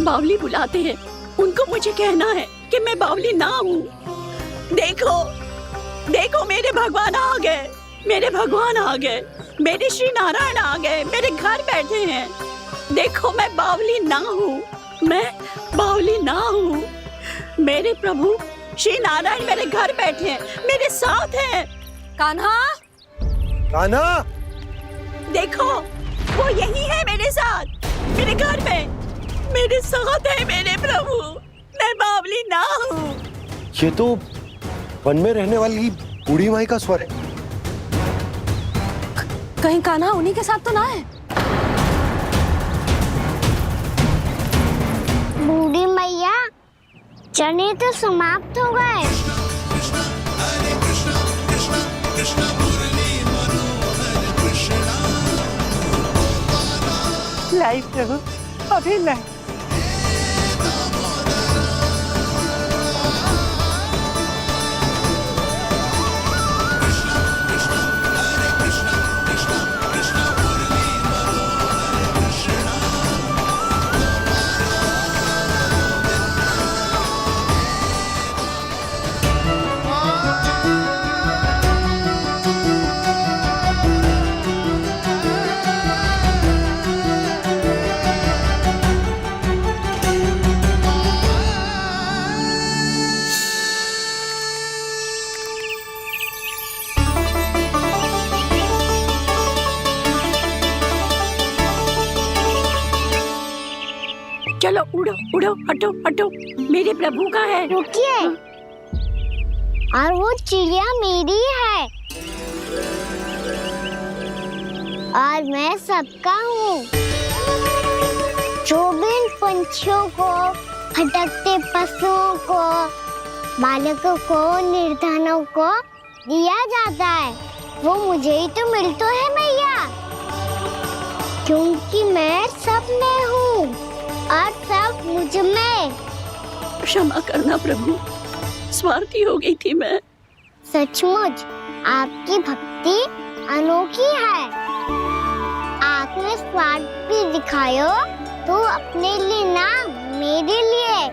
बावली बुलाते हैं, उनको मुझे कहना है कि मैं बावली ना हूँ। देखो देखो, मेरे भगवान आ गए, मेरे भगवान आ गए, मेरे श्री नारायण आ गए, मेरे घर बैठे हैं। देखो, मैं बावली ना हूँ, मैं बावली ना हूँ। मेरे प्रभु श्री नारायण मेरे घर बैठे हैं, मेरे साथ हैं। कान्हा, कान्हा, देखो वो यही है मेरे साथ, मेरे घर में मेरे साथ है मेरे प्रभु। मैं बावली ना हूँ। ये तो वन में रहने वाली बूढ़ी माई का स्वर है। कहीं कान्हा उन्हीं के साथ तो ना है? बूढ़ी मैया, चने तो समाप्त हो गए। लाई प्रभु, अभी लाई। चलो उड़ो उड़ो, हटो हटो, मेरे प्रभु का है। रुकिए, और वो चिड़िया मेरी है और मैं सबका हूँ। जो भी इन पंछियों को, भटकते पशुओं को, बालकों को, निर्धनों को दिया जाता है, वो मुझे ही तो मिलता है मैया, क्योंकि मैं सब में हूँ और सब मुझ में। क्षमा करना प्रभु, स्वार्थी हो गई थी मैं। सचमुच आपकी भक्ति अनोखी है। आपने स्वार्थ भी दिखायो तो अपने लिए ना, मेरे लिए।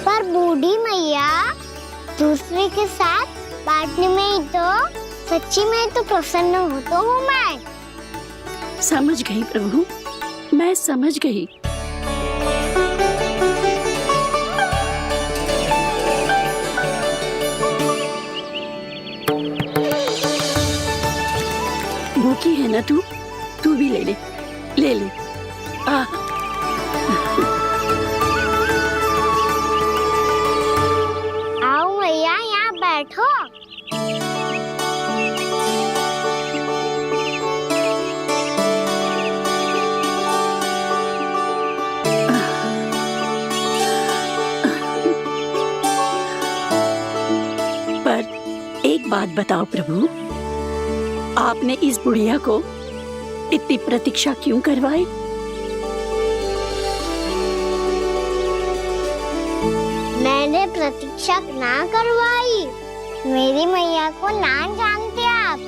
पर बूढ़ी मैया, दूसरे के साथ बांटने में ही तो सच्ची में तो प्रसन्न होता हूँ मैं। समझ गई प्रभु, मैं समझ गई। भूखी है ना तू भी ले ले, ले ले। आओ मैया, यहाँ बैठो। एक बात बताओ प्रभु, आपने इस बुढ़िया को इतनी प्रतीक्षा क्यों करवाई? मैंने प्रतीक्षा ना करवाई। मेरी मैया को ना जानते आप,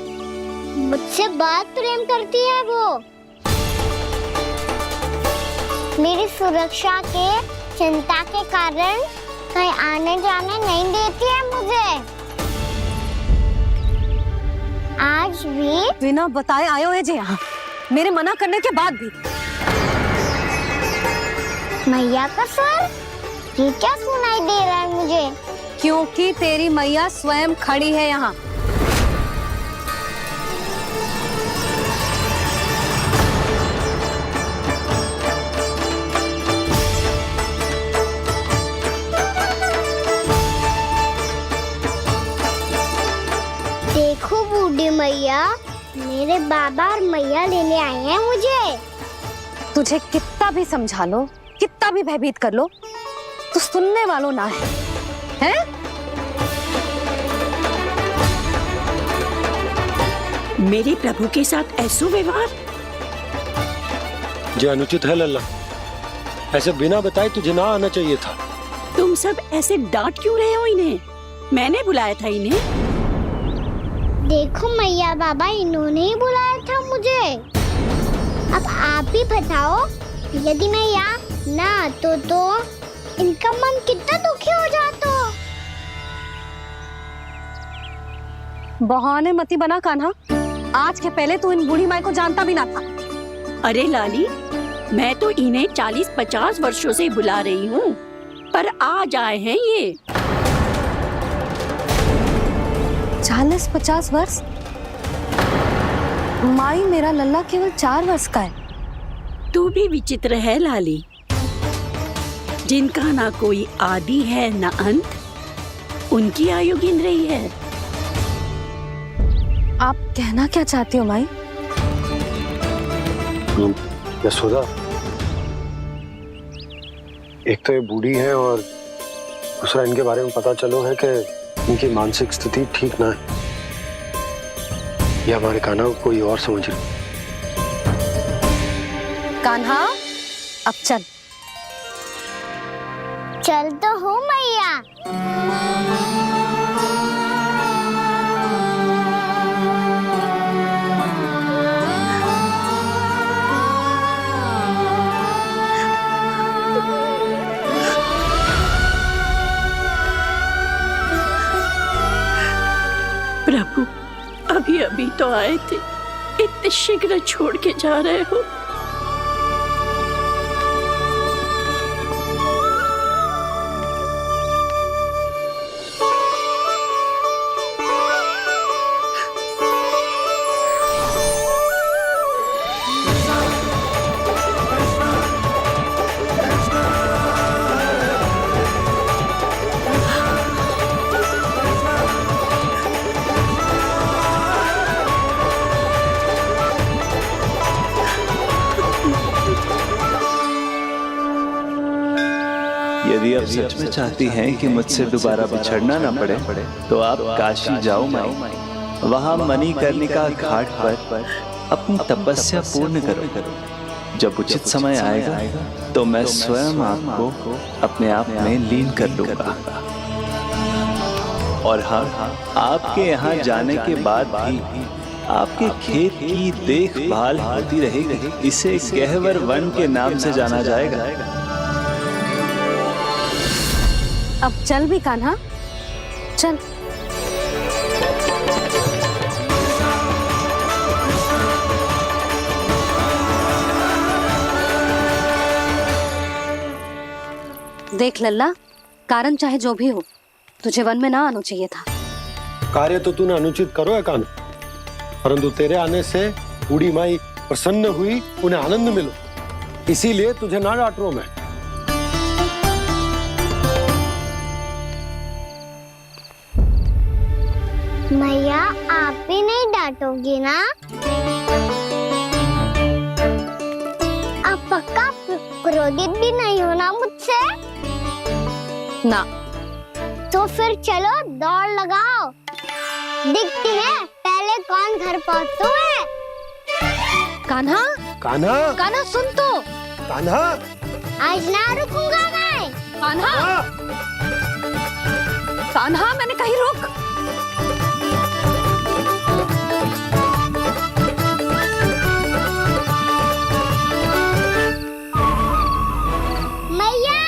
मुझसे बहुत प्रेम करती है वो। मेरी सुरक्षा के चिंता के कारण कहीं आने जाने नहीं देती है मुझे। आज भी बिना बताए आयो है जी यहाँ, मेरे मना करने के बाद भी। मैया का स्वर, ये क्या सुनाई दे रहा है मुझे? क्योंकि तेरी मैया स्वयं खड़ी है यहाँ। देखो बूढ़ी मैया, मेरे बाबा और मैया लेने आए हैं मुझे। तुझे कितना भी समझा लो, कितना भी भयभीत कर लो, तो सुनने वालों ना है, हैं? मेरे प्रभु के साथ ऐसा व्यवहार जो अनुचित है लल्ला। ऐसे बिना बताए तुझे ना आना चाहिए था। तुम सब ऐसे डांट क्यों रहे हो इन्हें? मैंने बुलाया था इन्हें। देखो मैया बाबा, इन्होंने ही बुलाया था मुझे। अब आप ही बताओ, यदि मैं यहाँ न तो इनका मन कितना दुखी हो जाता। बहाने मती बना कान्हा, आज के पहले तू इन बूढ़ी माई को जानता भी ना था। अरे लाली, मैं तो इन्हें 40-50 वर्षों से बुला रही हूँ, पर आज आए हैं ये। 40-50 वर्ष? माई, मेरा लल्ला केवल 4 वर्ष का है। तू भी विचित्र है लाली, जिनका ना कोई आदि है ना अंत, उनकी आयु गिन रही है। आप कहना क्या चाहती हो माई? यशोदा, एक तो ये बूढ़ी है और दूसरा इनके बारे में पता चलो है कि इनकी मानसिक स्थिति ठीक ना है। ये हमारे कान्हा को कोई और समझ रही। कान्हा, अब चल। चल तो हूँ मैया। प्रभु, अभी अभी तो आए थे, इतने शीघ्र छोड़ के जा रहे हो। यदि आप सच में चाहती हैं कि मुझसे दोबारा बिछड़ना ना पड़े तो आप काशी जाओ माई। वहां मणिकर्णिका घाट पर अपनी तपस्या पूर्ण करो। जब उचित समय आएगा तो मैं स्वयं आपको अपने आप में लीन कर लूंगा। और हाँ, आपके यहाँ जाने के बाद भी आपके खेत की देखभाल होती रहेगी। इसे गहवर वन के नाम से जाना जाएगा। अब चल भी कान्हा, चल। देख लल्ला, कारण चाहे जो भी हो, तुझे वन में ना आना चाहिए था। कार्य तो तूने अनुचित करो है कान्हा, परंतु तेरे आने से बूढ़ी माई प्रसन्न हुई, उन्हें आनंद मिलो, इसीलिए तुझे ना डांट रहा हूं मैं। मैया, आप भी नहीं डांटोगी ना? आप पक्का क्रोधित भी नहीं हो ना मुझसे? ना। तो फिर चलो दौड़ लगाओ, दिखती है पहले कौन घर पहुंचता है। कान्हा, कान्हा, कान्हा सुन तो। कान्हा, आज ना रुकूंगा मैं। कान्हा, कान्हा, मैंने कहीं रुक। मैया,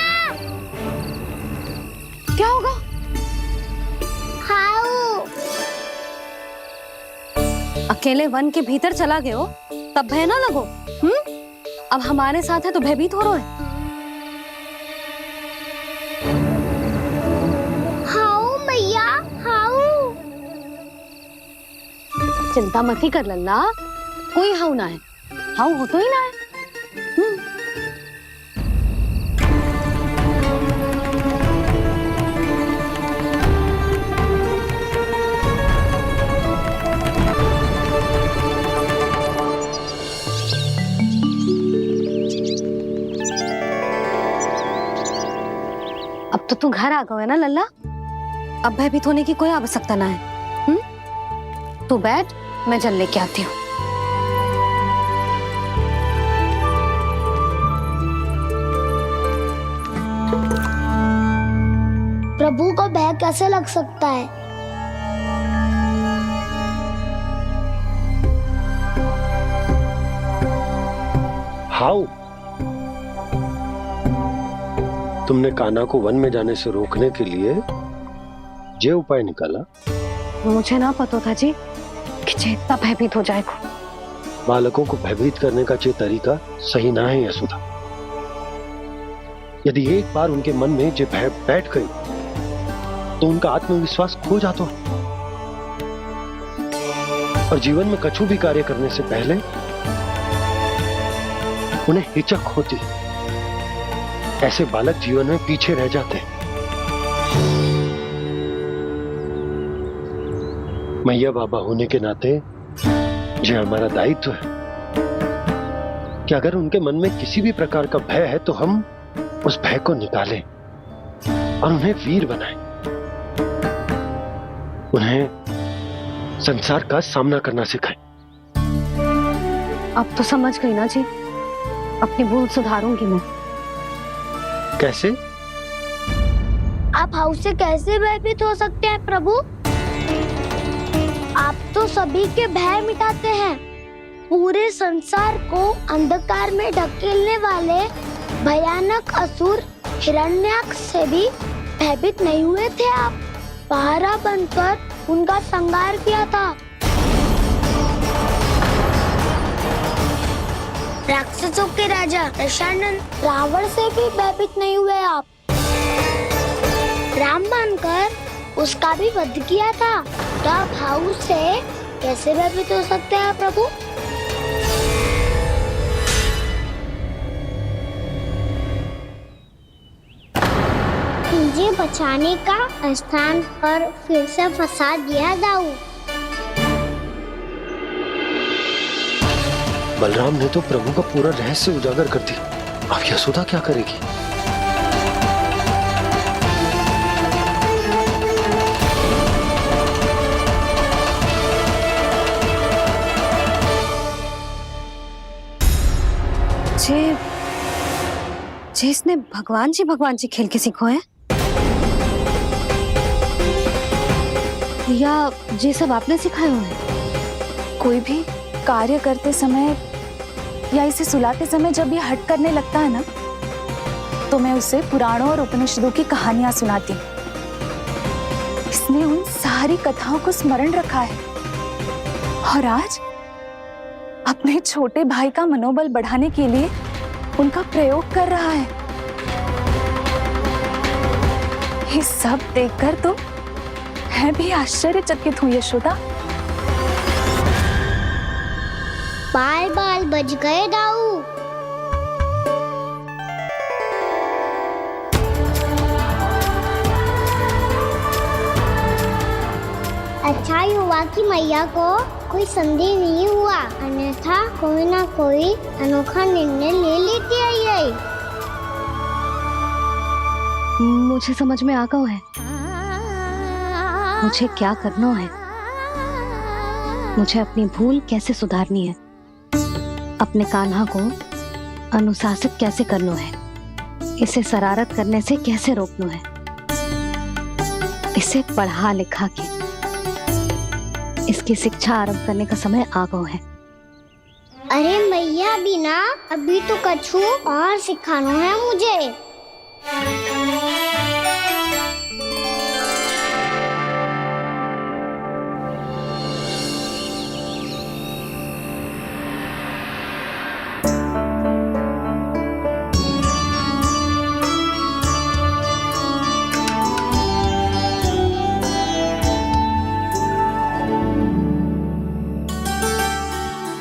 क्या होगा? हाउ। अकेले वन के भीतर चला गए हो तब भय ना लगो। अब हमारे साथ है तो भयभीत हो रहे हो। हाउ मैया, हाउ। चिंता मत ही कर लल्ला, कोई हाउ ना है। हाउ हो तो ही ना है। अब तो तू घर आ गया है ना लल्ला, अब भयभीत होने की कोई आवश्यकता ना है। तू बैठ, मैं जल लेके आती हूँ। प्रभु को भय कैसे लग सकता है? हाउ? तुमने कान्हा को वन में जाने से रोकने के लिए ये उपाय निकाला? मुझे ना पता था जी कि जे इतना भयभीत हो जाएगा। बालकों को भयभीत करने का ये तरीका सही ना है यशोदा। यदि एक बार उनके मन में ये भय बैठ गई तो उनका आत्मविश्वास खो जाता है और जीवन में कछु भी कार्य करने से पहले उन्हें हिचक होती। ऐसे बालक जीवन में पीछे रह जाते हैं। मैया बाबा होने के नाते यह हमारा दायित्व है कि अगर उनके मन में किसी भी प्रकार का भय है तो हम उस भय को निकालें और उन्हें वीर बनाएं, उन्हें संसार का सामना करना सिखाएं। अब तो समझ गई ना जी, अपनी भूल सुधारूंगी मैं। कैसे? आप हाउस से कैसे भयभीत हो सकते हैं प्रभु? आप तो सभी के भय मिटाते हैं। पूरे संसार को अंधकार में ढकेलने वाले भयानक असुर हिरण्याक्ष से भी भयभीत नहीं हुए थे आप। पहरा बनकर उनका संहार किया था। राक्षसों के राजा दशानन रावण से भी भयभीत नहीं हुए आप। राम बनकर उसका भी वध किया था। तो आप हाउस से कैसे भयभीत हो सकते हैं प्रभु? मुझे बचाने का स्थान पर फिर से फंसा दिया दाऊ। बलराम ने तो प्रभु का पूरा रहस्य उजागर कर दिया। अब यशोदा क्या करेगी? जे इसने भगवान जी खेल के सीखो है या ये सब आपने सिखाए हुए हैं? कोई भी कार्य करते समय या इसे सुलाते समय जब ये हट करने लगता है ना, तो मैं उसे पुराणों और उपनिषदों की कहानियां सुनाती हूँ। इसने उन सारी कथाओं को स्मरण रखा है और आज अपने छोटे भाई का मनोबल बढ़ाने के लिए उनका प्रयोग कर रहा है। ये सब देखकर तो मैं भी आश्चर्यचकित हूँ यशोदा। बाल बाल बज गए दाऊ। अच्छा ही हुआ कि मैया को कोई संदेह नहीं हुआ, अन्यथा कोई ना कोई अनोखा निर्णय ले लेती है ये। मुझे समझ में आ गया है मुझे क्या करना है। मुझे अपनी भूल कैसे सुधारनी है, अपने कान्हा को अनुशासित कैसे करना है, इसे शरारत करने से कैसे रोकना है, इसे पढ़ा लिखा के इसकी शिक्षा आरंभ करने का समय आ गया है। अरे मैया बिना अभी तो कछु और सिखाना है मुझे।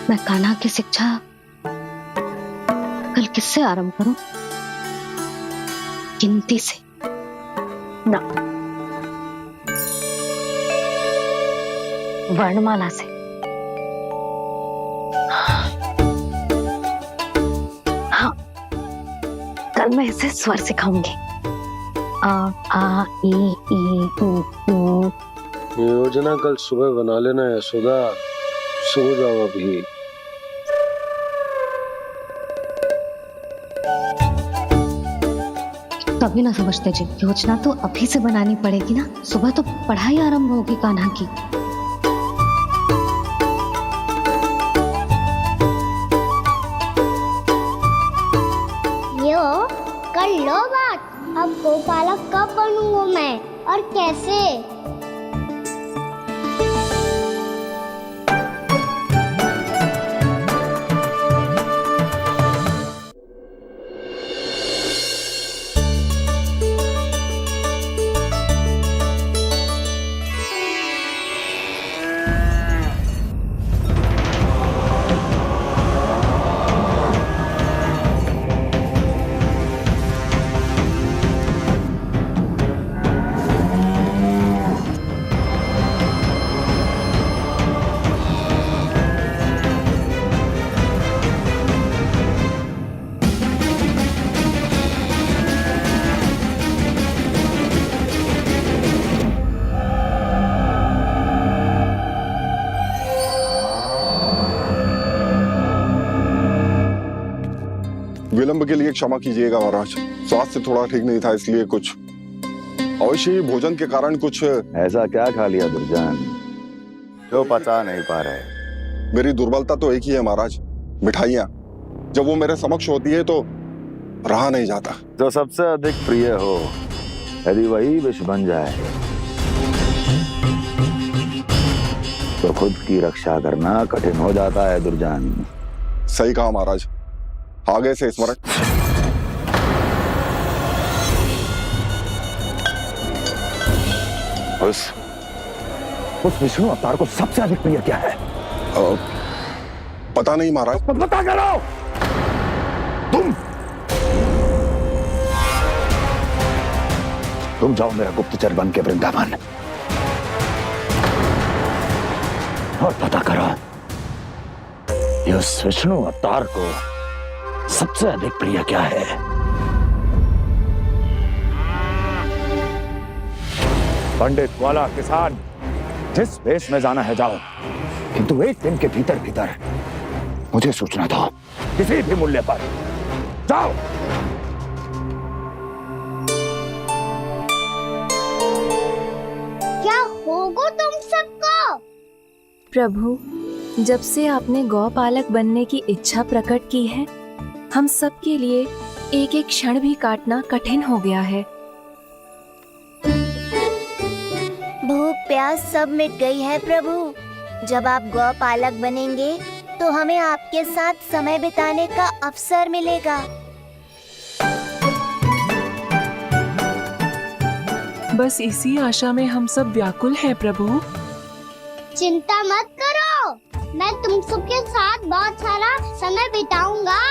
मैं कान्हा की शिक्षा कल किससे आरंभ करूं? गिनती से ना, वर्णमाला से। हाँ, कल मैं इसे स्वर सिखाऊंगी। आ ई ऊ ऊ। योजना कल सुबह बना लेना यशोदा, सो जाओ अभी। तभी ना समझते जी, योजना तो अभी से बनानी पड़ेगी ना। सुबह तो पढ़ाई आरंभ होगी कान्हा की। यो कर लो बात, अब गोपालक कब बनूंगा मैं और कैसे? विलंब के लिए क्षमा कीजिएगा महाराज, स्वास्थ्य थोड़ा ठीक नहीं था इसलिए कुछ अवश्य ही भोजन के कारण कुछ। ऐसा क्या खा लिया दुर्जन जो पचा नहीं पा रहे? मेरी दुर्बलता तो एक ही है महाराज, मिठाइयाँ। जब वो मेरे समक्ष होती है तो रहा नहीं जाता। जो सबसे अधिक प्रिय हो, यदि वही विष बन जाए तो खुद की रक्षा करना कठिन हो जाता है दुर्जन। सही कहा महाराज, आगे से स्मरण। उस विष्णु अवतार को सबसे अधिक प्रिय क्या है? पता नहीं महाराज। पता करो तुम जाओ मेरा गुप्तचर बन के वृंदावन और पता करो इस विष्णु अवतार को सबसे अधिक प्रिय क्या है। पंडित वाला किसान, जिस वेश में जाना है जाओ, किंतु एक दिन के भीतर भीतर मुझे सूचना दो, किसी भी मूल्य पर जाओ। क्या होगा तुम सबको? प्रभु, जब से आपने गौपालक बनने की इच्छा प्रकट की है, हम सब के लिए एक एक क्षण भी काटना कठिन हो गया है। भूख प्यास सब मिट गई है प्रभु। जब आप गौपालक बनेंगे तो हमें आपके साथ समय बिताने का अवसर मिलेगा। बस इसी आशा में हम सब व्याकुल हैं प्रभु। चिंता मत करो, मैं तुम सबके साथ बहुत सारा समय बिताऊंगा।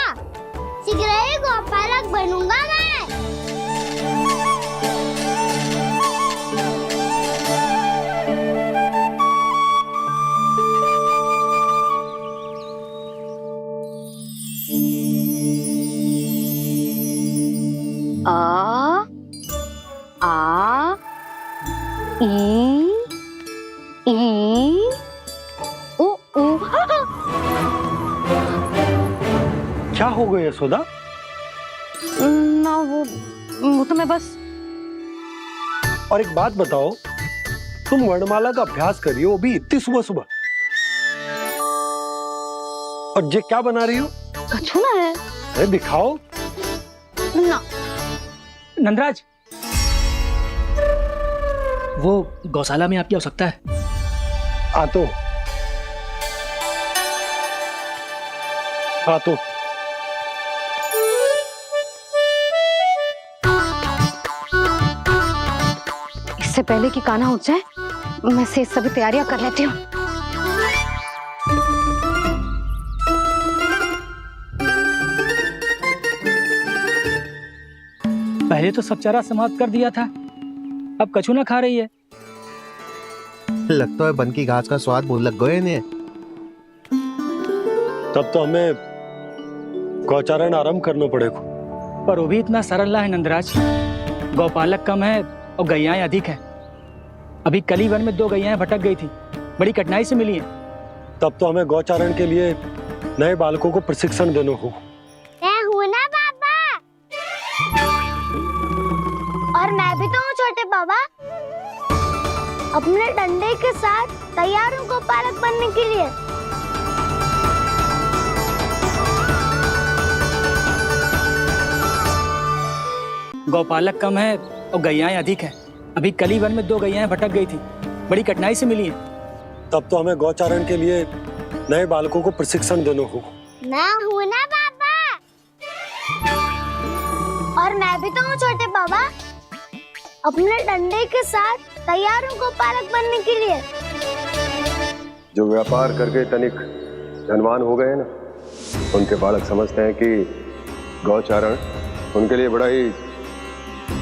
शीघ्र ही गोपालक बनूंगा मैं। आ ई उ उ। क्या हो गया यशोदा? ना वो तो मैं बस। और एक बात बताओ, तुम वर्णमाला का अभ्यास कर रही हो, वो भी इतनी सुबह सुबह, और ये क्या बना रही हो? कछुआ है। अरे दिखाओ ना। नंदराज, वो गौशाला में आपकी आवश्यकता है। आ तो इससे पहले कि कान्हा उठ जाए, मैं से सभी तैयारियां कर लेती हूँ। पहले तो सब चारा समाप्त कर दिया था, अब कछुआ खा रही है। लगता है बन की घास का स्वाद मुंह लग गए ने। तब तो हमें गौचारण आरंभ करना पड़ेगा। पर वो भी इतना सरल है नंदराज। गौपालक कम है और गैयाएं अधिक है। अभी कली वन में 2 गैयाएं भटक गई थी, बड़ी कठिनाई से मिली हैं। तब तो हमें गौचारण के लिए नए बालकों को प्रशिक्षण देना होगा। मैं हूँ ना बाबा, और मैं भी तो हूँ छोटे बाबा। अपने डंडे के साथ तैयार हूँ गोपालक बनने के लिए। गौपालक कम है और गैयाएं अधिक है। अभी कली वन में 2 गैयाएं भटक गई थी, बड़ी कठिनाई से मिली हैं। तब तो हमें गौचारण के लिए नए बालकों को प्रशिक्षण देना होगा। मैं हूँ ना पापा, और मैं भी तो हूँ छोटे पापा। अपने डंडे के साथ तैयार हूँ गोपालक बनने के लिए। जो व्यापार करके तनिक धनवान हो गए ना, उनके बालक समझते हैं कि गौचारण उनके लिए बड़ा ही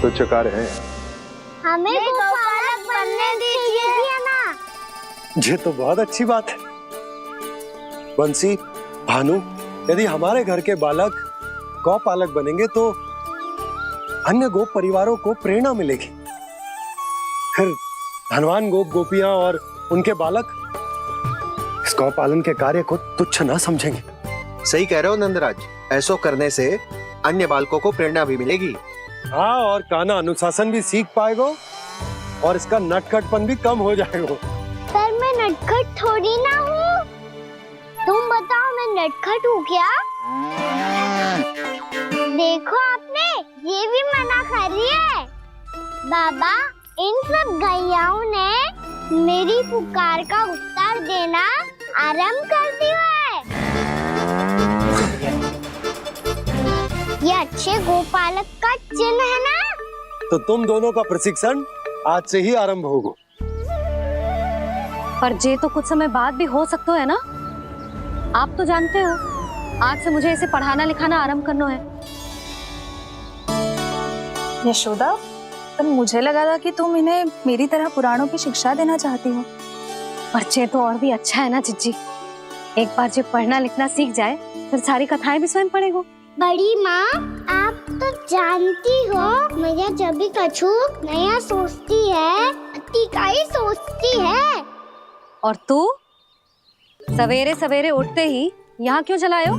तुच्छ कार्य है। हमें गोपालक बनने दीजिए ना। ये तो बहुत अच्छी बात है। बंसी, भानु, यदि हमारे घर के बालक गौपालक बनेंगे तो अन्य गोप परिवारों को प्रेरणा मिलेगी। फिर धनवान गोप गोपियां और उनके बालक इस गौपालन के कार्य को तुच्छ ना समझेंगे। सही कह रहे हो नंदराज, ऐसा करने से अन्य बालकों को प्रेरणा भी मिलेगी। हाँ, और कान्हा अनुशासन भी सीख पाएगा और इसका नटखटपन भी कम हो जाएगा। पर मैं नटखट थोड़ी ना हूँ। तुम बताओ मैं नटखट हूँ क्या? देखो आपने ये भी मना कर रही है। बाबा, इन सब गैयाओं ने मेरी पुकार का उत्तर देना आरंभ कर दिया है। ये अच्छे गोपालक का चिन्ह है ना? तो तुम दोनों का प्रशिक्षण आज से ही आरंभ होगा। पर जे तो कुछ समय बाद भी हो सकता है ना। आप तो जानते हो, आज से मुझे इसे पढ़ाना लिखाना आरंभ करना है। यशोदा, पर मुझे लगा था कि तुम इन्हें मेरी तरह पुराणों की शिक्षा देना चाहती हो। पर जे तो और भी अच्छा है ना जिज्जी। एक बार जब पढ़ना लिखना सीख जाए फिर सारी कथाएं भी स्वयं पढ़ेगो। बड़ी माँ, आप तो जानती हो मैया जब भी कछु नया सोचती है, अतिका ही सोचती है। और तू सवेरे सवेरे उठते ही यहाँ क्यों चलाए हो?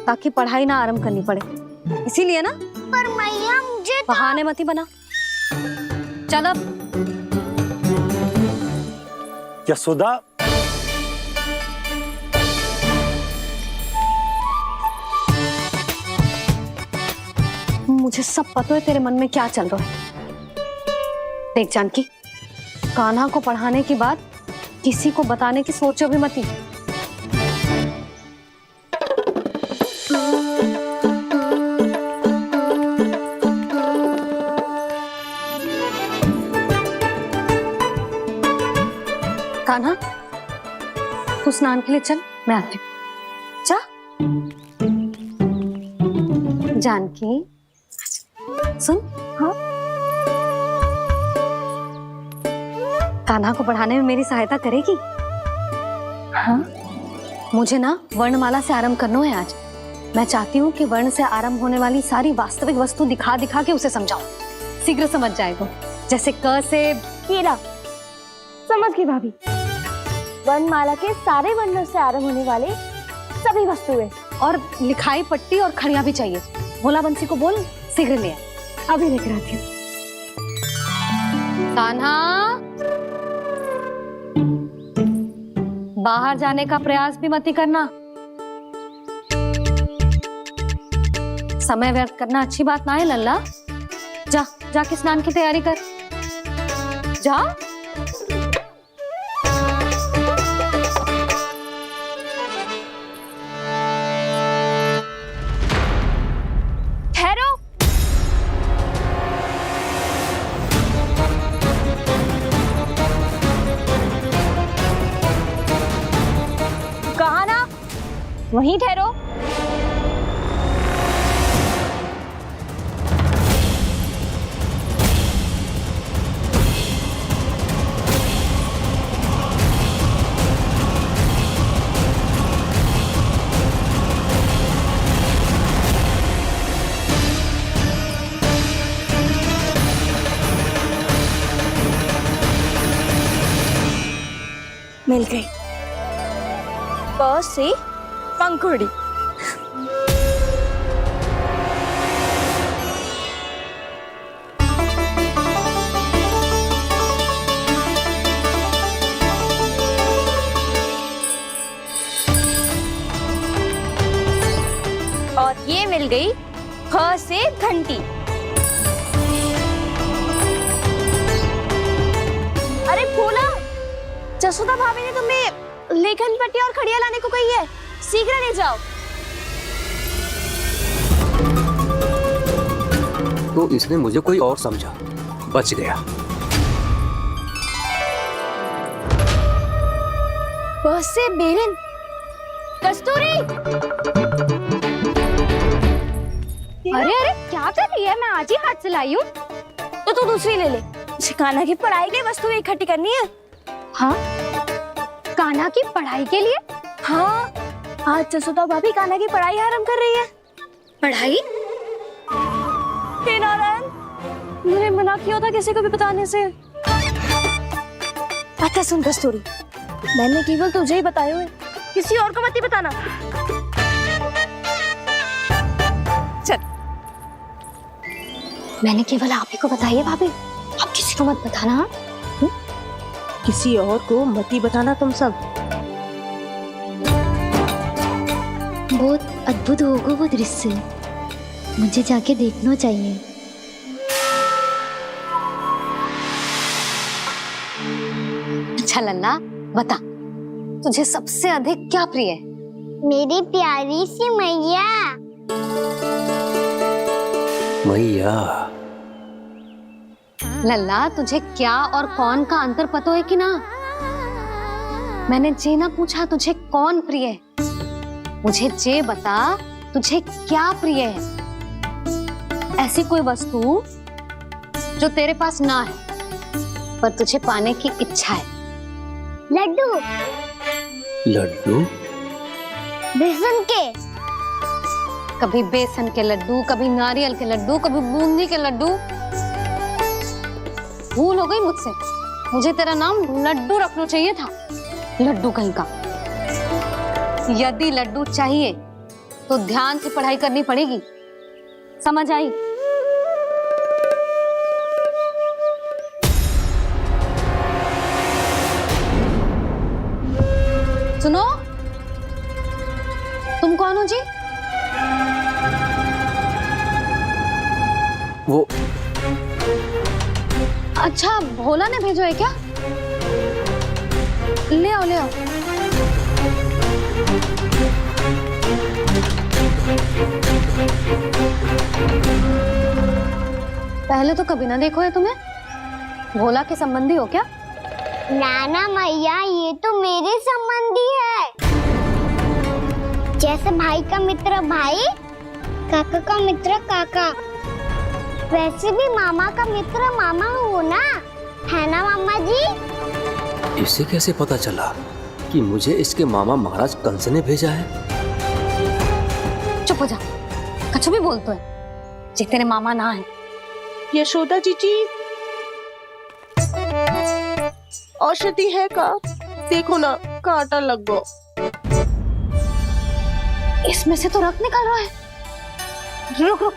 ताकि पढ़ाई ना आरंभ करनी पड़े, इसीलिए ना। पर मैया मुझे बहाने मत ही बना। चल अब। यशोदा, मुझे सब पता है तेरे मन में क्या चल रहा है। देख जानकी, कान्हा को पढ़ाने के बाद किसी को बताने की सोचो भी मत ही। कान्हा, तू स्नान के लिए चल, मैं आती हूँ। जा। जानकी, सुन। हाँ? कान्हा को पढ़ाने में मेरी सहायता करेगी? हाँ? मुझे ना वर्णमाला से आरंभ करना है आज। मैं चाहती हूँ कि वर्ण से आरंभ होने वाली सारी वास्तविक वस्तु दिखा दिखा के उसे समझाऊं। शीघ्र समझ जाएगा। जैसे क से कीड़ा। समझ गई भाभी। वर्णमाला के सारे वर्णों से आरंभ होने वाले सभी वस्तुएं। और लिखाई पट्टी और खड़िया भी चाहिए। भोला बंसी को बोल शीघ्र ले आए। अभी लेकर आती हूँ। कान्हा, बाहर जाने का प्रयास भी मत ही करना। समय व्यर्थ करना अच्छी बात ना है लल्ला। जा, जाके स्नान की तैयारी कर। जा। ठहरो। कहा ना, वहीं ठहरो। मिल गई। प से पंखुड़ी। और ये मिल गई ख से घंटी। जसोदा भाभी ने तुम्हें लेखन पट्टी और खड़िया लाने को कही है, शीघ्र ले जाओ। तो इसने मुझे कोई और समझा, बच गया। बस से बेरन, कस्तूरी। अरे अरे क्या कर रही है? मैं आज ही हाथ से लाई हूँ। तो तू दूसरी ले ले। कान्हा की पढ़ाई की वस्तु इकट्ठी करनी है। हाँ, कान्हा की पढ़ाई के लिए? हाँ, आज जसोदा भाभी कान्हा की पढ़ाई आरंभ कर रही है। पढ़ाई? हे नारायण, मैंने मना किया था किसी को भी बताने से। अच्छा सुन कस्तूरी, मैंने केवल तुझे ही बताए हुए, किसी और को मत ही बताना। चल। मैंने केवल आप ही को बताई है भाभी, आप किसी को मत बताना। किसी और को मत ही बताना तुम सब। बहुत अद्भुत होगा वो दृश्य, मुझे जाके देखना चाहिए। अच्छा लल्ला, बता तुझे सबसे अधिक क्या प्रिय है? मेरी प्यारी सी मैया। मैया। लल्ला, तुझे क्या और कौन का अंतर पता है कि ना? मैंने जे ना पूछा तुझे कौन प्रिय है, मुझे जे बता तुझे क्या प्रिय है। ऐसी कोई वस्तु जो तेरे पास ना है पर तुझे पाने की इच्छा है। लड्डू। लड्डू? बेसन के। कभी बेसन के लड्डू, कभी नारियल के लड्डू, कभी बूंदी के लड्डू। भूल हो गई मुझसे, मुझे तेरा नाम लड्डू रखना चाहिए था। लड्डू कहीं का। यदि लड्डू चाहिए तो ध्यान से पढ़ाई करनी पड़ेगी, समझ आई? सुनो, तुम कौन हो जी? वो अच्छा, भोला ने भेजो है क्या? ले आओ ले आओ। पहले तो कभी ना देखो है तुम्हें। भोला के संबंधी हो क्या? नाना मैया, ये तो मेरे संबंधी है। जैसे भाई का मित्र भाई, काका का मित्र काका, वैसे भी मामा का मित्र मामा हो ना, है ना मामा जी? इसे कैसे पता चला कि मुझे इसके मामा महाराज कंस ने भेजा है? चुप हो जा, कछु भी बोलते है जे तेरे मामा ना है। यशोदा जीजी, औषधि है का? देखो ना, कांटा लग गो। इसमें से तो रक्त निकल रहा है। रुक रुक।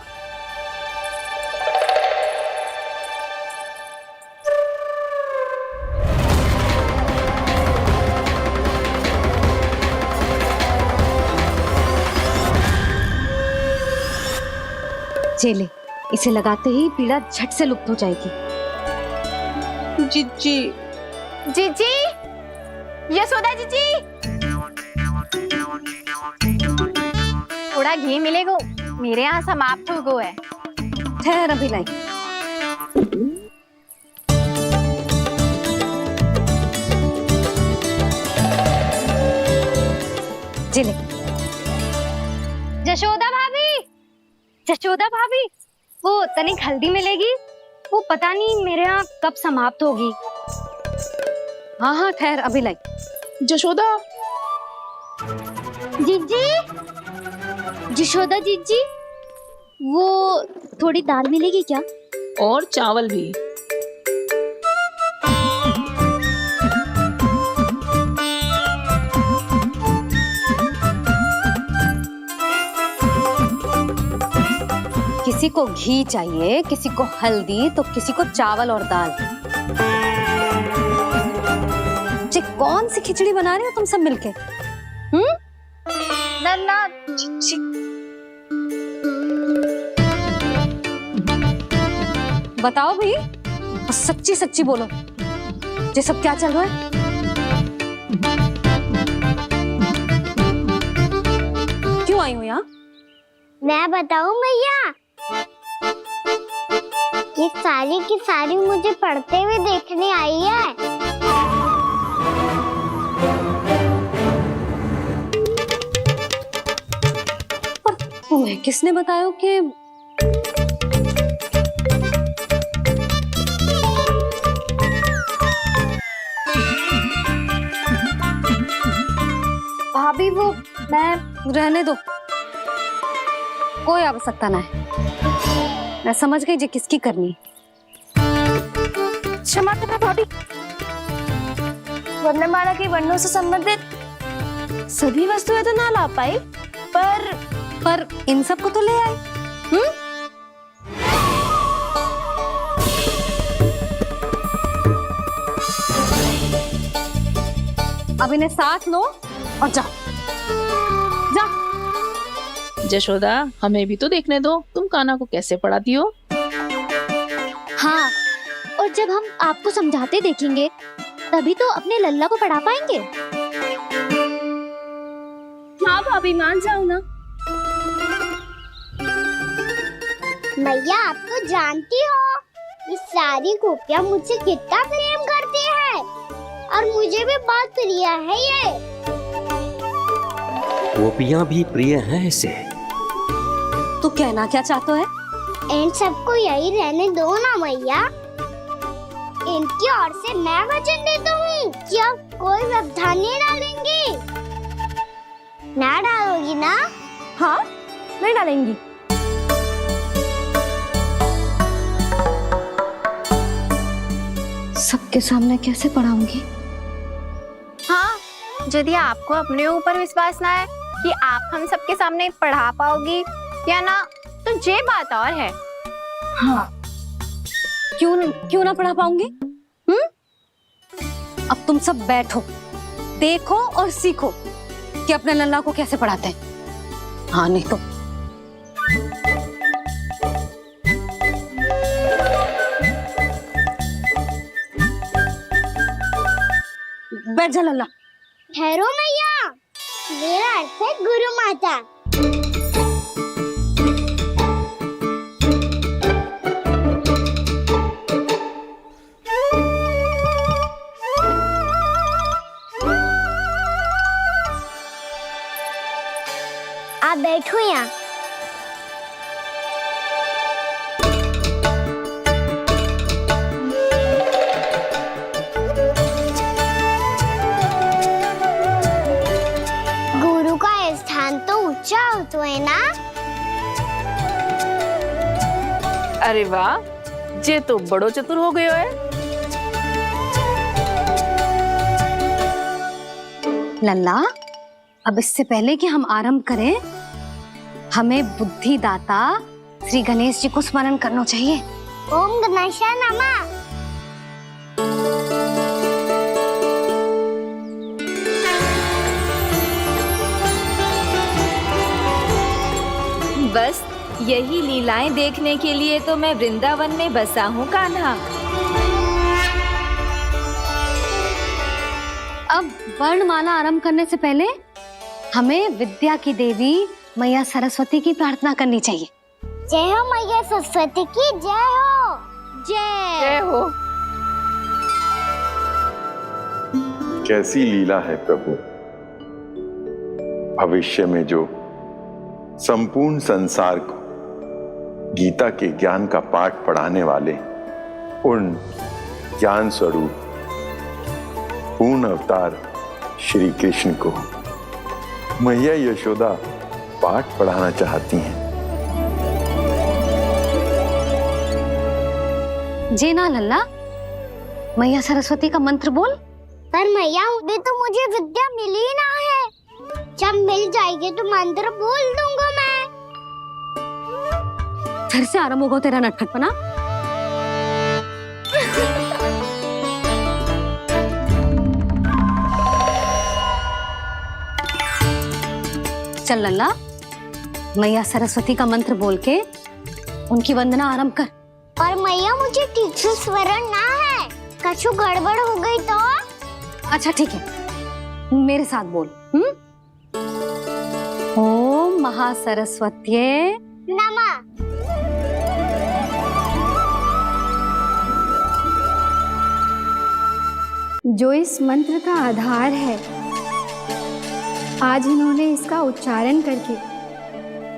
चले, इसे लगाते ही पीड़ा झट से लुप्त हो जाएगी। जीजी, जीजी, यशोदा जीजी, थोड़ा घी मिलेगा? मेरे यहाँ समाप्त हो गया है। ठहर अभी लाई। जिले। जशोदा भाभी, जशोदा भाभी, वो तनिक हल्दी मिलेगी? वो पता नहीं मेरे यहाँ कब समाप्त होगी। हाँ हाँ ठहर अभी लाई। जशोदा, जीजी, जशोदा जीजी, वो थोड़ी दाल मिलेगी क्या? और चावल भी। किसी को घी चाहिए, किसी को हल्दी, तो किसी को चावल और दाल। जी कौन सी खिचड़ी बना रहे हो तुम सब मिलके? नन्ना, बताओ भाई, सच्ची सच्ची बोलो, ये सब क्या चल रहा है? आई हो यहाँ? मैं बताऊं भैया, ये सारी की सारी मुझे पढ़ते हुए देखने आई है। तुम्हें किसने बताया कि भाभी वो मैं रहने दो, कोई आवश्यकता ना है। मैं समझ गई जी किसकी करनी। क्षमा करना भाभी, वर्णमाला के वर्णों से संबंधित सभी वस्तुएं तो ना ला पाई, पर इन सब को तो ले आए। अब इन्हें साथ लो और जाओ। जशोदा, हमें भी तो देखने दो तुम कान्हा को कैसे पढ़ाती हो। हाँ, और जब हम आपको समझाते देखेंगे तभी तो अपने लल्ला को पढ़ा पाएंगे। हाँ भाभी, मान जाओ ना। मैया, आप तो जानती हो ये सारी गोपियां मुझसे कितना प्रेम करती है, और मुझे भी बहुत प्रिय है ये। गोपियां भी प्रिय हैं इसे। तू कहना क्या चाहता है? इन सबको यही रहने दो ना मैया। इनकी ओर से मैं वचन देता हूँ कि अब कोई व्यवधान नहीं डालेंगी। ना डालोगी ना? हाँ, नहीं डालेंगी। सबके सामने कैसे पढ़ाऊंगी? हाँ, यदि आपको अपने ऊपर विश्वास ना है कि आप हम सबके सामने पढ़ा पाओगी या ना, तो ये बात और है। हाँ, क्यों ना पढ़ा पाऊंगी? अब तुम सब बैठो, देखो और सीखो कि अपने लल्ला को कैसे पढ़ाते हैं। हाँ, नहीं तो बैठ जा लल्ला। ठहरो मैया, मेरा अर्थ है गुरु माता। आप बैठो यहाँ। गुरु का स्थान तो ऊंचा होता है ना? अरे वाह, जे तो बड़ो चतुर हो गयो है। लल्ला, अब इससे पहले कि हम आरंभ करें, हमें बुद्धिदाता श्री गणेश जी को स्मरण करना चाहिए। ओम गणेशाय नमः। बस यही लीलाएं देखने के लिए तो मैं वृंदावन में बसा हूँ कान्हा। अब वर्णमाला आरंभ करने से पहले हमें विद्या की देवी मैया सरस्वती की प्रार्थना करनी चाहिए। जय हो मैया सरस्वती की, जय हो। जय हो। कैसी लीला है प्रभु। भविष्य में जो संपूर्ण संसार को गीता के ज्ञान का पाठ पढ़ाने वाले उन ज्ञान स्वरूप पूर्ण अवतार श्री कृष्ण को मैया यशोदा पाठ पढ़ाना चाहती हैं। जी ना लल्ला, मैया सरस्वती का मंत्र बोल। पर मैया, अभी तो मुझे विद्या मिली ना है। जब मिल जाएगी तो मंत्र बोल दूंगा मैं। फिर से आरंभ होगा तेरा नटखटपना। चल लल्ला, मैया सरस्वती का मंत्र बोल के उनकी वंदना आरंभ कर। पर मैया, मुझे ठीक से स्मरण ना है, कछु गड़बड़ हो गई तो? अच्छा ठीक है, मेरे साथ बोल। ओम महासरस्वत्ये नमः। जो इस मंत्र का आधार है, आज इन्होंने इसका उच्चारण करके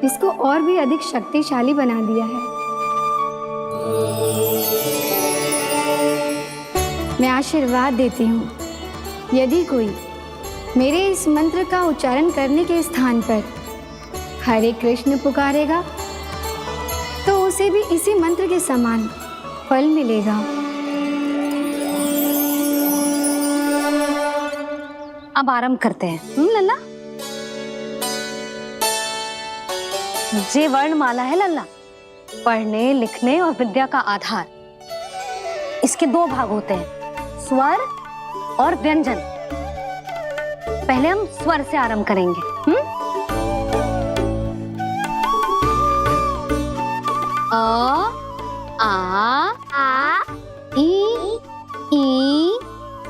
इसको और भी अधिक शक्तिशाली बना दिया है। मैं आशीर्वाद देती हूँ, यदि कोई मेरे इस मंत्र का उच्चारण करने के स्थान पर हरे कृष्ण पुकारेगा तो उसे भी इसी मंत्र के समान फल मिलेगा। अब आरंभ करते हैं। लल्ला, ये वर्णमाला है लल्ला, पढ़ने लिखने और विद्या का आधार। इसके दो भाग होते हैं, स्वर और व्यंजन। पहले हम स्वर से आरंभ करेंगे। अ, आ, ई,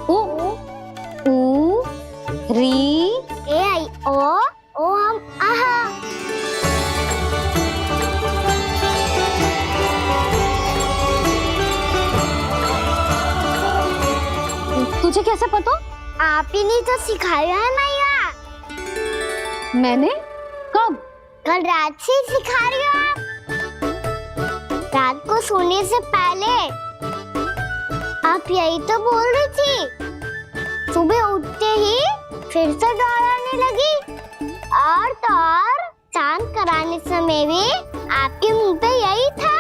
उ, री, ए आई ओ हम आहा। तुझे कैसे पता? आप ही ने तो सिखाया है मैया। मैंने? कब? कल रात से सिखा रही हो आप। रात को सोने से पहले आप यही तो बोल रही थी। सुबह उठते ही फिर से दोहराने लगी, और तो और चांद कराने समय भी आपके मुंह पे यही था।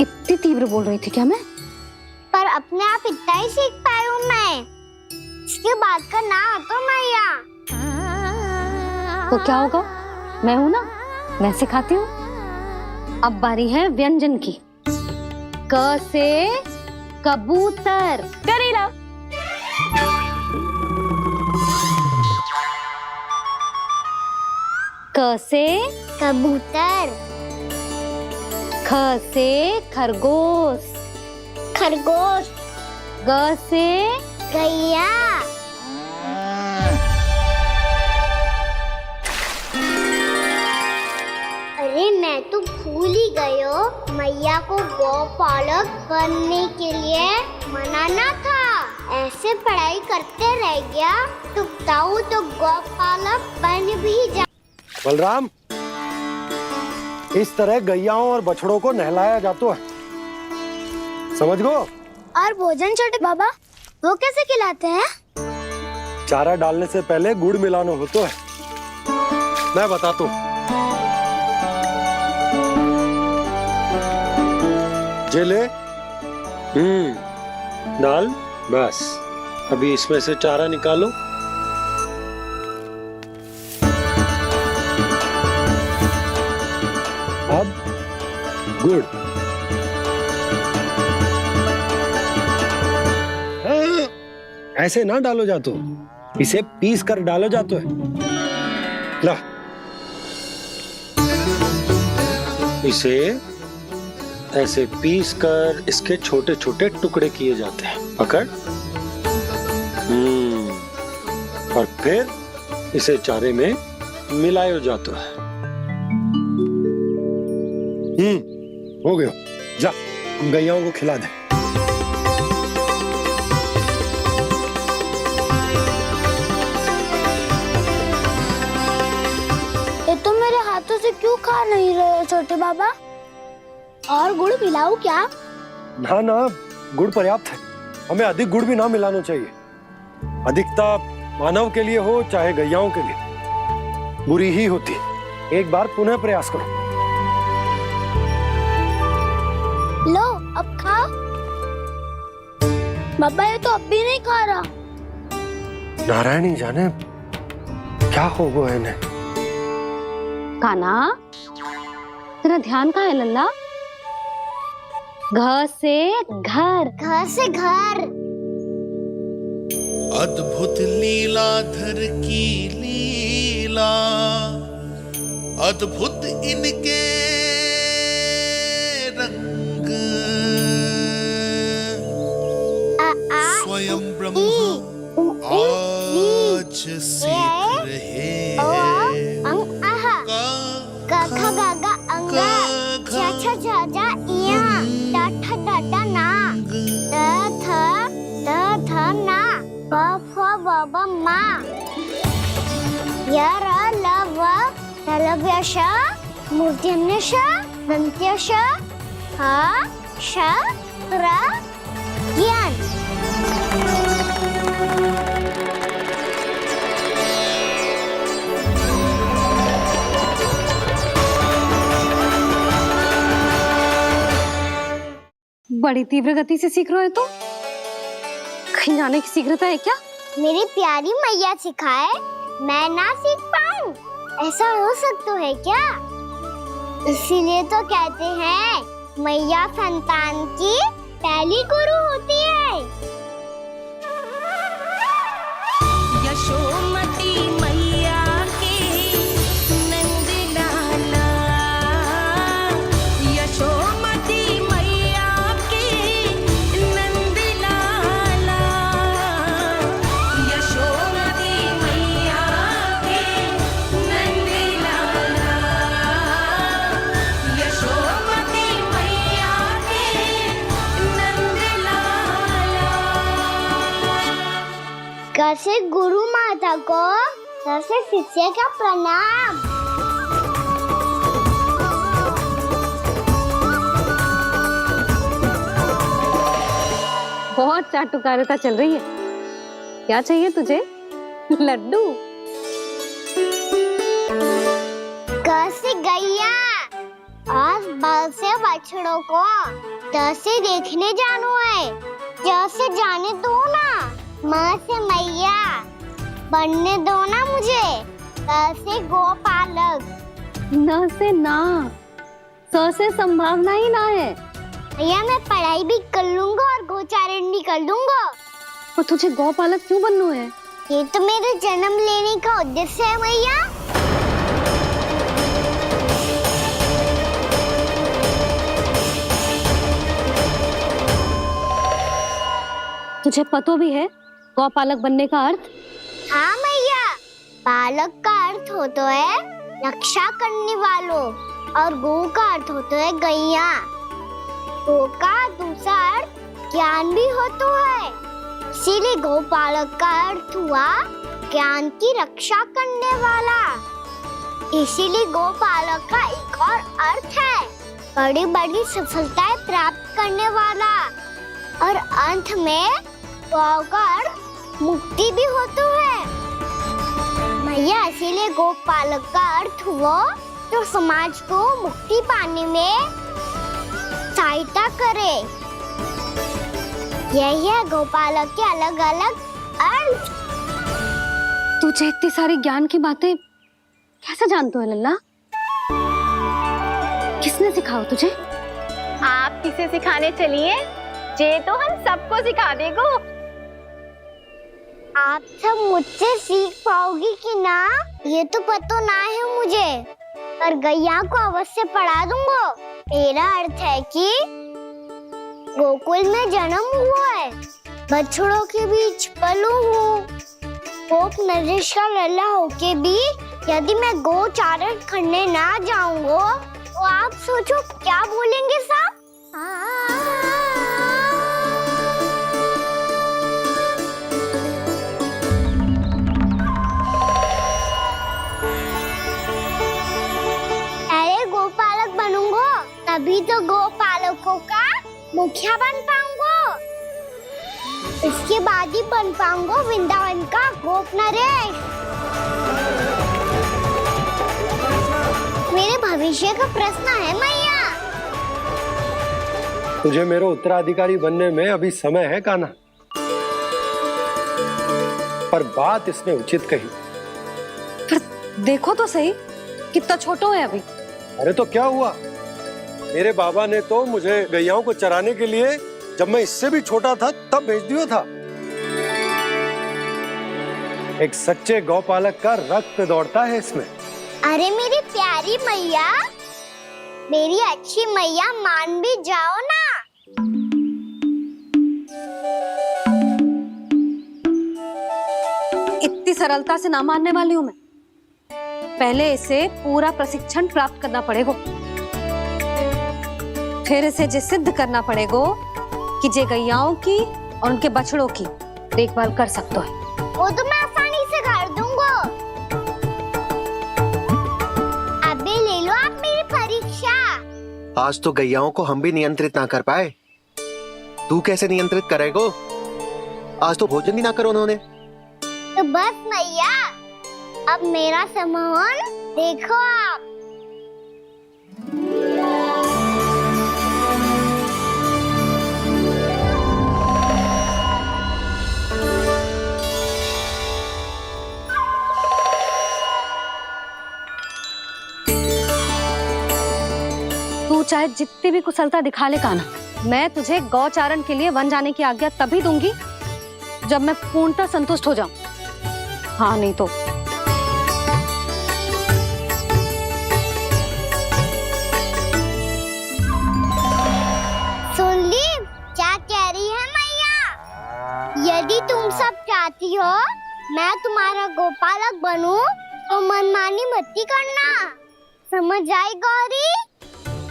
इतनी तीव्र बोल रही थी क्या मैं? पर अपने आप इतना ही सीख पाई हूँ मैं। इसके बाद का ना तो मैया। तो क्या होगा? मैं हूं ना, मैं सिखाती हूँ। अब बारी है व्यंजन की। क से कबूतर। करेला। क से कबूतर। ख से खरगोश। खरगोश। ग से गैया। अरे मैं तो भूल ही गई हो, मैया को गौपालक बनने के लिए मनाना था। ऐसे पढ़ाई करते रह गया तो ताऊ तो गौपालक बन भी जा। बलराम, इस तरह गैयाओं और बछड़ों को नहलाया जाता है, समझ गो? और भोजन छोटे बाबा, वो कैसे खिलाते हैं? चारा डालने से पहले गुड़ मिलाना होता है। मैं बताता हूँ। जे ले, डाल, बस। अभी इसमें से चारा निकालो। अब गुड़। ऐसे ना डालो जातो, इसे पीस कर डालो जातो है। ला, इसे ऐसे पीस कर इसके छोटे छोटे टुकड़े किए जाते हैं। पकड़। और फिर इसे चारे में मिलाया जाता है। हो गया, जा हम गैयाओं को खिला दे। ये तो मेरे हाथों से क्यों खा नहीं रहे हो छोटे बाबा? और गुड़ मिलाऊं क्या? ना ना, गुड़ पर्याप्त है। हमें अधिक गुड़ भी ना मिलाना चाहिए। अधिकता मानव के लिए हो चाहे गैयाओं के लिए बुरी ही होती। एक बार पुनः प्रयास करो। लो, अब खाओ। बाबा ये तो अब भी नहीं खा रहा। नारायणी जाने क्या हो गया इन्हें। कान्हा, तेरा ध्यान कहाँ है लल्ला? घ से घर। घर से घर। अद्भुत लीलाधर की लीला, अद्भुत इनके रंग, स्वयं ब्रह्म आज सीख रहे हैं। क ख ग घ अंग छ छ झ झ इया ट ठ ड ड ना ट थ ना प फ ब ब मा य र ल व तलव्य श मूर्धन्य श दन्त्य श ह श र ज्ञान। बड़ी तीव्र गति से सीख रहे हो तो कहीं जाने की शीघ्रता है क्या? मेरी प्यारी मैया सिखाए मैं ना सीख पाऊं, ऐसा हो सकता है क्या? इसीलिए तो कहते हैं मैया संतान की पहली गुरु होती है। यशोमती मैया के नंद लाला, यशोमती मैया के नंद लाला, यशोमती मैया के नंद लाला, यशोमती मैया के नंद लाला। कैसे गुरु माता को कैसे शिष्य का प्रणाम। बहुत चाटुकारिता चल रही है। क्या चाहिए तुझे? लड्डू? कैसे गैया आज बल से बछड़ों को कैसे देखने जानो है, कैसे जाने दो ना, माँ से मैया बनने दो ना मुझे, कैसे गोपालक। न से ना, स से संभावना ही ना है। भैया मैं पढ़ाई भी कर लूंगा और गोचारण भी कर लूंगा। तो तुझे गौपालक क्यों बनना है? ये तो मेरे जन्म लेने का उद्देश्य है भैया। तुझे पता भी है गौपालक बनने का अर्थ? हाँ मैया, पालक का अर्थ होता है रक्षा करने वालों और गौ का अर्थ होता है गैया। गौ का दूसरा अर्थ ज्ञान भी होता है, इसीलिए गौपालक का अर्थ हुआ ज्ञान की रक्षा करने वाला। इसीलिए गौपालक का एक और अर्थ है बड़ी बड़ी सफलताएं प्राप्त करने वाला, और अंत में गौ का अर्थ मुक्ति भी होता है। भैया इसीलिए गोपालक का अर्थ हुआ जो समाज को मुक्ति पाने में सहायता करे। यही है गोपालक के अलग अलग अर्थ। तुझे इतनी सारी ज्ञान की बातें कैसे जानते हो लल्ला? किसने सिखाओ तुझे? आप किसे सिखाने चलिए, जे तो हम सबको सिखा देगो। आप सब मुझसे सीख पाओगी कि ना ये तो पता ना है मुझे, पर गैया को अवश्य पढ़ा दूंगा। मेरा अर्थ है कि गोकुल में जन्म हुआ है, बछड़ों के बीच पलू हूँ, गोप नरेश का लल्ला होके भी यदि मैं गोचारण करने ना जाऊंगा तो आप सोचो क्या बोलेंगे साहब? अरे गोपालक बनूंगा तभी तो गोपालकों का मुखिया बन पाऊंगा, इसके बाद ही बन पाऊंगा वृंदावन का गोप नरेश। मेरे भविष्य का प्रश्न है मैया। तुझे मेरा उत्तराधिकारी बनने में अभी समय है कान्हा, पर बात इसने उचित कही। पर देखो तो सही कितना छोटा है अभी। अरे तो क्या हुआ, मेरे बाबा ने तो मुझे गैयाओं को चराने के लिए जब मैं इससे भी छोटा था तब भेज दिया था। एक सच्चे गौपालक का रक्त दौड़ता है इसमें। अरे मेरी प्यारी मैया, मेरी अच्छी मैया मान भी जाओ ना। इतनी सरलता से ना मानने वाली हूं मैं। पहले इसे पूरा प्रशिक्षण प्राप्त करना पड़ेगा, फिर इसे जे सिद्ध करना पड़ेगा कि जे गैयाओं की और उनके बछड़ों की देखभाल कर सकते है। वो तो मैं आसानी से कर दूंगा। अबे ले लो आप मेरी परीक्षा। आज तो गैयाओं को हम भी नियंत्रित ना कर पाए, तू कैसे नियंत्रित करेगो? आज तो भोजन ही ना करो उन्होंने। तो बस मैया, अब मेरा सम्मान देखो आप। तू चाहे जितनी भी कुशलता दिखा ले कान्हा, मैं तुझे गौचारण के लिए वन जाने की आज्ञा तभी दूंगी जब मैं पूर्णतः संतुष्ट हो जाऊं। हाँ नहीं तो सुन ली क्या कह रही है मैया? यदि तुम सब चाहती हो मैं तुम्हारा गोपालक बनूं तो मनमानी मत करना, समझ आई गौरी?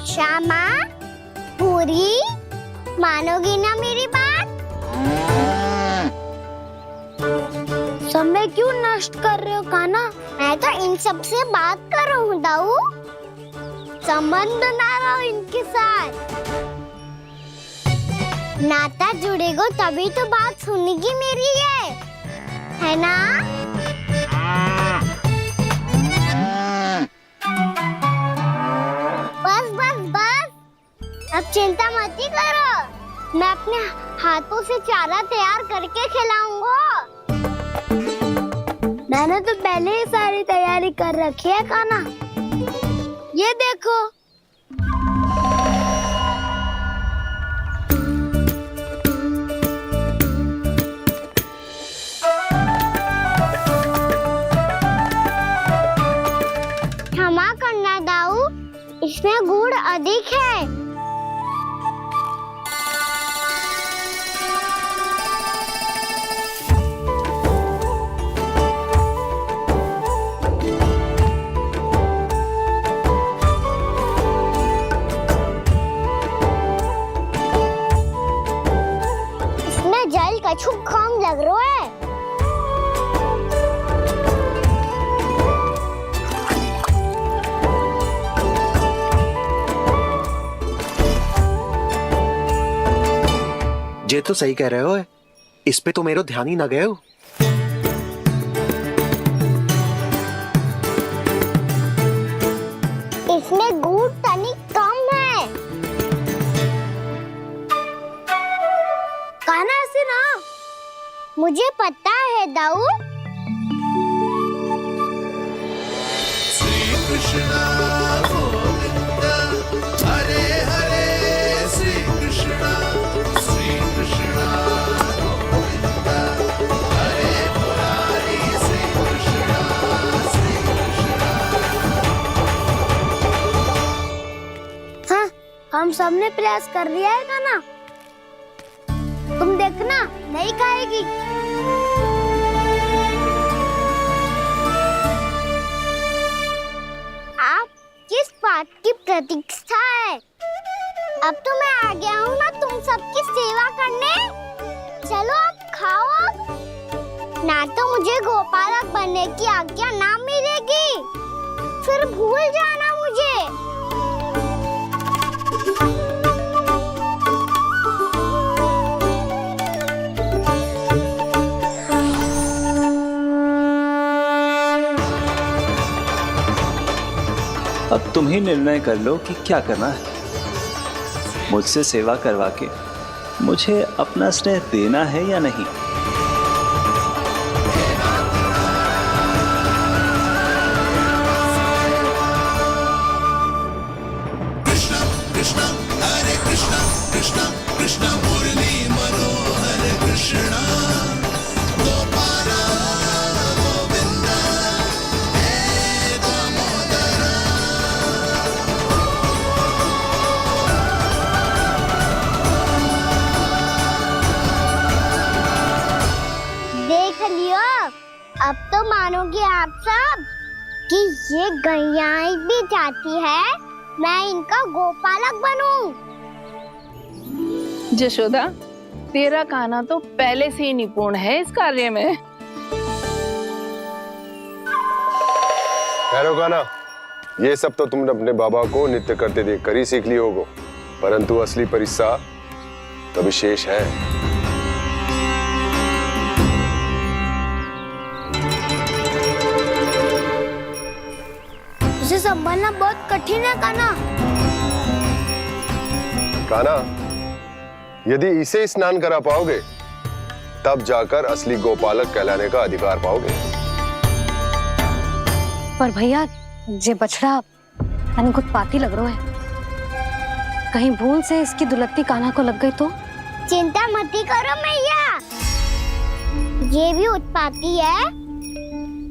श्यामा, पूरी, मानोगी ना मेरी बात? समय क्यों नष्ट कर रहे हो कान्हा? मैं तो इन सब से बात कर रहा हूँ दाऊ, संबंध बना रहा हूँ इनके साथ। नाता जुड़ेगा तभी तो बात सुनेगी मेरी है ना? बस बस बस, अब चिंता मत ही करो, मैं अपने हाथों से चारा तैयार करके खिलाऊंगा। मैंने तो पहले ही सारी तैयारी कर रखी है कान्हा, ये देखो। क्षमा करना दाऊ, इसमें गुड़ अधिक है। इसमें जल कछु कम लग रहा है। ये तो सही कह रहे हो, इस पे तो मेरो ध्यान ही ना गए हो। इसमें गुड़ तनिक कम है। कान्हा ऐसे ना, मुझे पता है दाऊ। श्री कृष्ण गोविंद हरे हरे, श्री कृष्ण गोविंद हरे मुरारी, श्री कृष्ण हाँ, हम सबने प्रयास कर लिया है कान्हा, तुम देखना नहीं खाएगी। आप किस बात की प्रतीक्षा है? अब तो मैं आ गया हूँ ना तुम सबकी सेवा करने। चलो अब खाओ अब। ना तो मुझे गोपालक बनने की आज्ञा ना मिलेगी, फिर भूल जाना मुझे। अब तुम ही निर्णय कर लो कि क्या करना है। मुझसे सेवा करवा के मुझे अपना स्नेह देना है या नहीं। कृष्ण कृष्ण हरे कृष्ण, कृष्ण कृष्ण मुरली मनोहर कृष्ण, गोपाल गोविंद हे दामोदर। तो मानोगे आप सब कि ये गैयाएं भी चाहती है मैं इनका गोपालक बनूं। जशोदा, तेरा कान्हा तो पहले से ही निपुण है इस कार्य में। ठहरो कान्हा, ये सब तो तुमने अपने बाबा को नृत्य करते देख कर ही सीख ली होगो, परंतु असली परिश्रम तो विशेष है। उसे संभालना बहुत कठिन है कान्हा। कान्हा, यदि इसे स्नान करा पाओगे तब जाकर असली गोपालक कहलाने का अधिकार पाओगे। पर भैया ये बछड़ा यानी कुछ पाती लग रहा है, कहीं भूल से इसकी दुलत्ती कान्हा को लग गई तो? चिंता मत करो मैया, ये भी उत्पाती है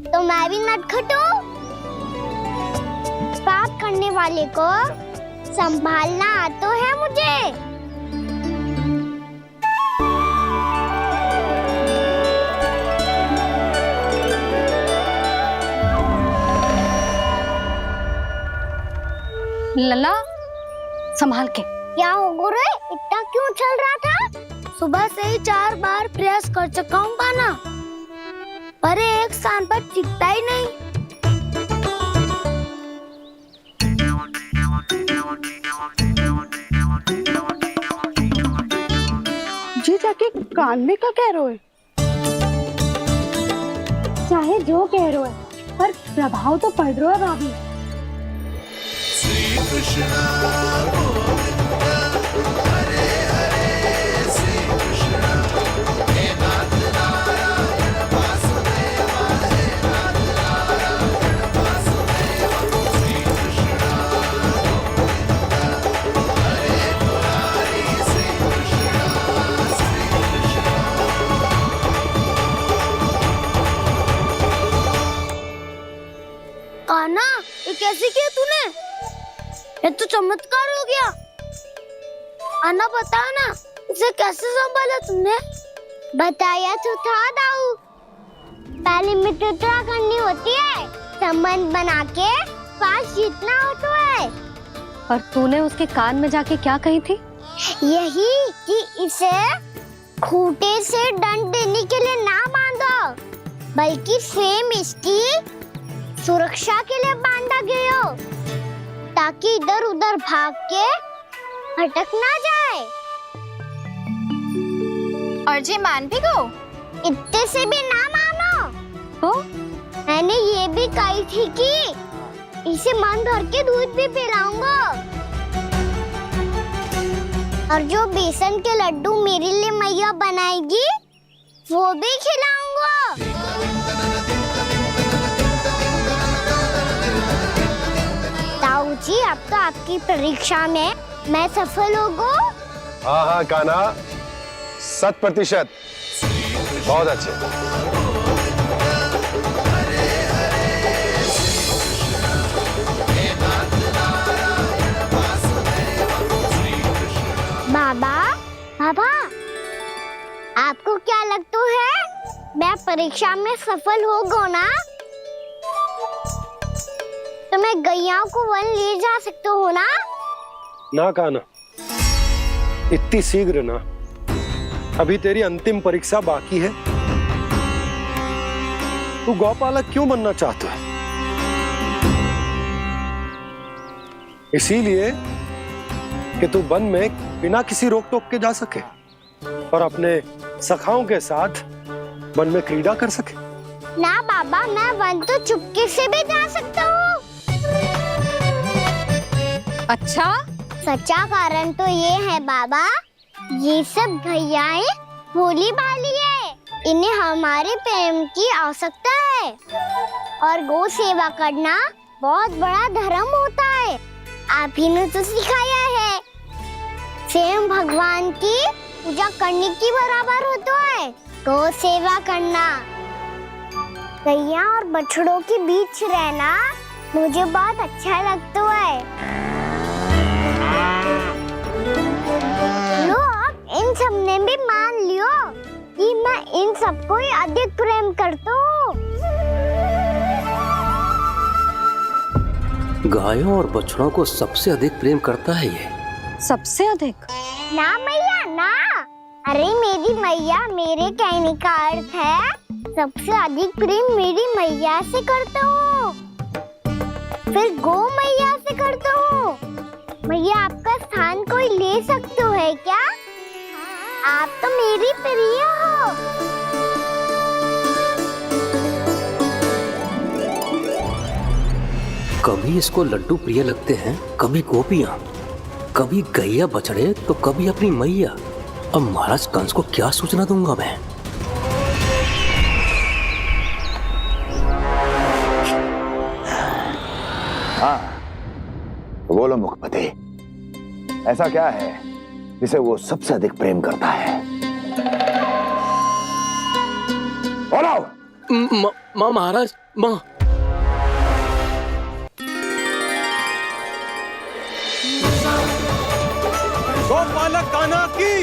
तो मैं भी नटखट हूँ। पाप करने वाले को संभालना आता है मुझे। लला संभाल के। क्या हो गुरु, इतना क्यों चल रहा था? सुबह से ही 4 बार प्रयास कर चुका हूँ कान्हा, पर एक स्थान पर टिकता ही नहीं। जी जाके कान में क्या कह रहे हो? चाहे जो कह रहे हो पर प्रभाव तो पड़ रहा है भाभी। श्री कृष्ण गोविंद हरे हरे, श्री कृष्ण हे नाथ नारायण वासुदेव, हे नाथ नारायण वासुदेव, श्री कृष्ण गोविंद हरे मुरारी, श्री कृष्ण कान्हा, ये कैसे किया तूने? ये तो चमत्कार हो गया। अन्ना बता ना, इसे कैसे संभाला तुमने? बताया तो था दाऊ, पहले मित्रता करनी होती है, संबंध बना के पास जीतना होता है। पर तूने उसके कान में जाके क्या कही थी? यही कि इसे खूंटे से दंड देने के लिए ना बांधो, बल्कि स्वयं इसकी सुरक्षा के लिए बांधा गया हो, ताकि इधर उधर भाग के भटक ना जाए। और जी मान भी गो? इतने से भी ना मानो तो? मैंने ये भी कही थी कि इसे मन भर के दूध भी पिलाऊंगा, और जो बेसन के लड्डू मेरे लिए मैया बनाएगी वो भी खिलाऊंगा। ताऊ जी, अब तो आपकी परीक्षा में मैं सफल होगा। हाँ हाँ कान्हा, 100%। बहुत अच्छे। बाबा, बाबा, आपको क्या लगता है मैं परीक्षा में सफल होगा ना? तो मैं गैया को वन ले जा सकता हूँ ना? ना कान्हा, इतनी शीघ्र ना, अभी तेरी अंतिम परीक्षा बाकी है। तू गौपालक क्यों बनना चाहता है? इसीलिए कि तू वन में बिना किसी रोक टोक के जा सके और अपने सखाओं के साथ वन में क्रीड़ा कर सके। ना बाबा, मैं वन तो चुपके से भी जा सकता हूँ। अच्छा, सच्चा कारण तो ये है बाबा, ये सब गैयाएं भोली भाली है, इन्हें हमारे प्रेम की आवश्यकता है, और गौ सेवा करना बहुत बड़ा धर्म होता है। आप ही ने तो सिखाया है, स्वयं भगवान की पूजा करने की बराबर होता है गौ सेवा करना। गैया और बछड़ों के बीच रहना मुझे बहुत अच्छा लगता है। लो, अब इन सब ने भी मान लियो कि मैं इन सबको ही अधिक प्रेम करता हूँ। गायों और बछड़ों को सबसे अधिक प्रेम करता है ये। सबसे अधिक? ना मैया ना, अरे मेरी मैया, मेरे कहने का अर्थ है सबसे अधिक प्रेम मेरी मैया से करता हूँ, फिर गो मैया से करता हूँ। मैया आपका स्थान कोई ले सकते है क्या? आप तो मेरी प्रिय हो। कभी इसको लड्डू प्रिय लगते हैं, कभी गोपियां, कभी गैया बछड़े, तो कभी अपनी मैया। अब महाराज कंस को क्या सूचना दूंगा मैं? हाँ, तो बोलो मुखपति, ऐसा क्या है जिसे वो सबसे अधिक प्रेम करता है? बोलो। माँ महाराज, माँ। गोपालक कान्हा की,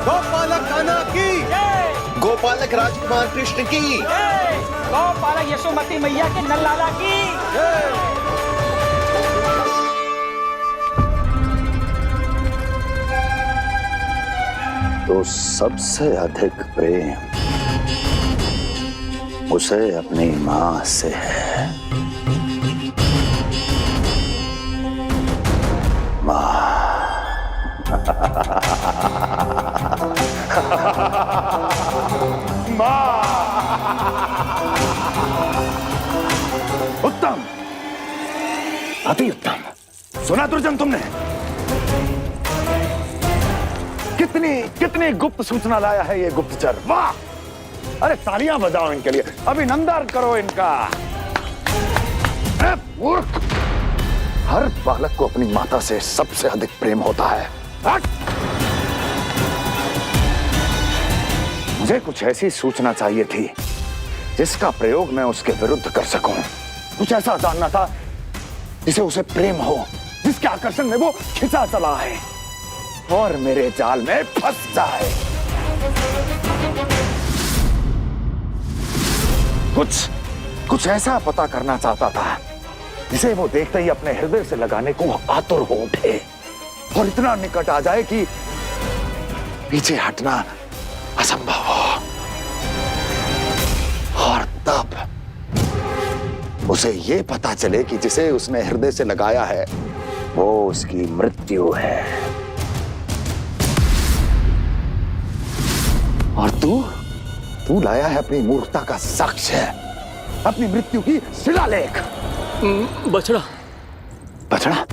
गोपालक कान्हा की, गोपालक राजकुमार कृष्ण की, गौपालक यशोमती मैया के नल्लाला की। तो सबसे अधिक प्रेम उसे अपनी मां से है। मां। उत्तम, अति उत्तम। सुना दुर्जन तुमने? कितनी गुप्त सूचना लाया है ये गुप्तचर। वाह! अरे तालियां बजाओ इनके लिए, अभिनंदन करो इनका। मूर्ख! हर बालक को अपनी माता से सबसे अधिक प्रेम होता है। मुझे कुछ ऐसी सूचना चाहिए थी जिसका प्रयोग मैं उसके विरुद्ध कर सकूं। कुछ ऐसा जानना था जिसे उसे प्रेम हो, जिसके आकर्षण में वो खिंचा चला है और मेरे जाल में फंस जाए। कुछ ऐसा पता करना चाहता था जिसे वो देखते ही अपने हृदय से लगाने को आतुर हो उठे और इतना निकट आ जाए कि पीछे हटना असंभव हो। और तब उसे ये पता चले कि जिसे उसने हृदय से लगाया है वो उसकी मृत्यु है। और तू लाया है अपनी मूर्खता का साक्ष्य, अपनी मृत्यु की शिलालेख। बछड़ा। बछड़ा?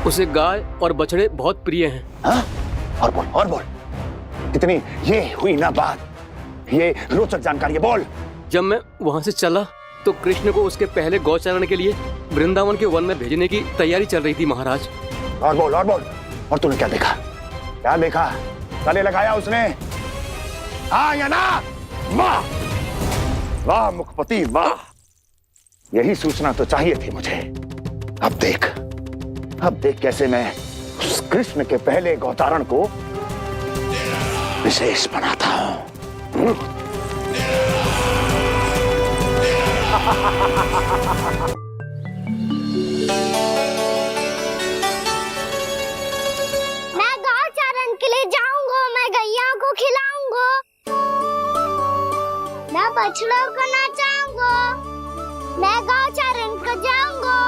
उसे गाय और बछड़े बहुत प्रिय हैं। हाँ? और बोल। कितनी ये हुई ना बात, ये रोचक जानकारी बोल। जब मैं वहां से चला तो कृष्ण को उसके पहले गौचारण के लिए वृंदावन के वन में भेजने की तैयारी चल रही थी महाराज। और बोल। और तूने क्या देखा? गले लगाया उसने? हाँ या ना? वाह मुखपति वाह, यही सूचना तो चाहिए थी मुझे। अब देख कैसे मैं उस कृष्ण के पहले गौतारण को विशेष बनाता हूं। मैं गौचारण के लिए जाऊंगा, मैं गैया को खिलाऊंगा, मैं बछड़ों को नचाऊंगा, मैं गौचारण को जाऊंगा।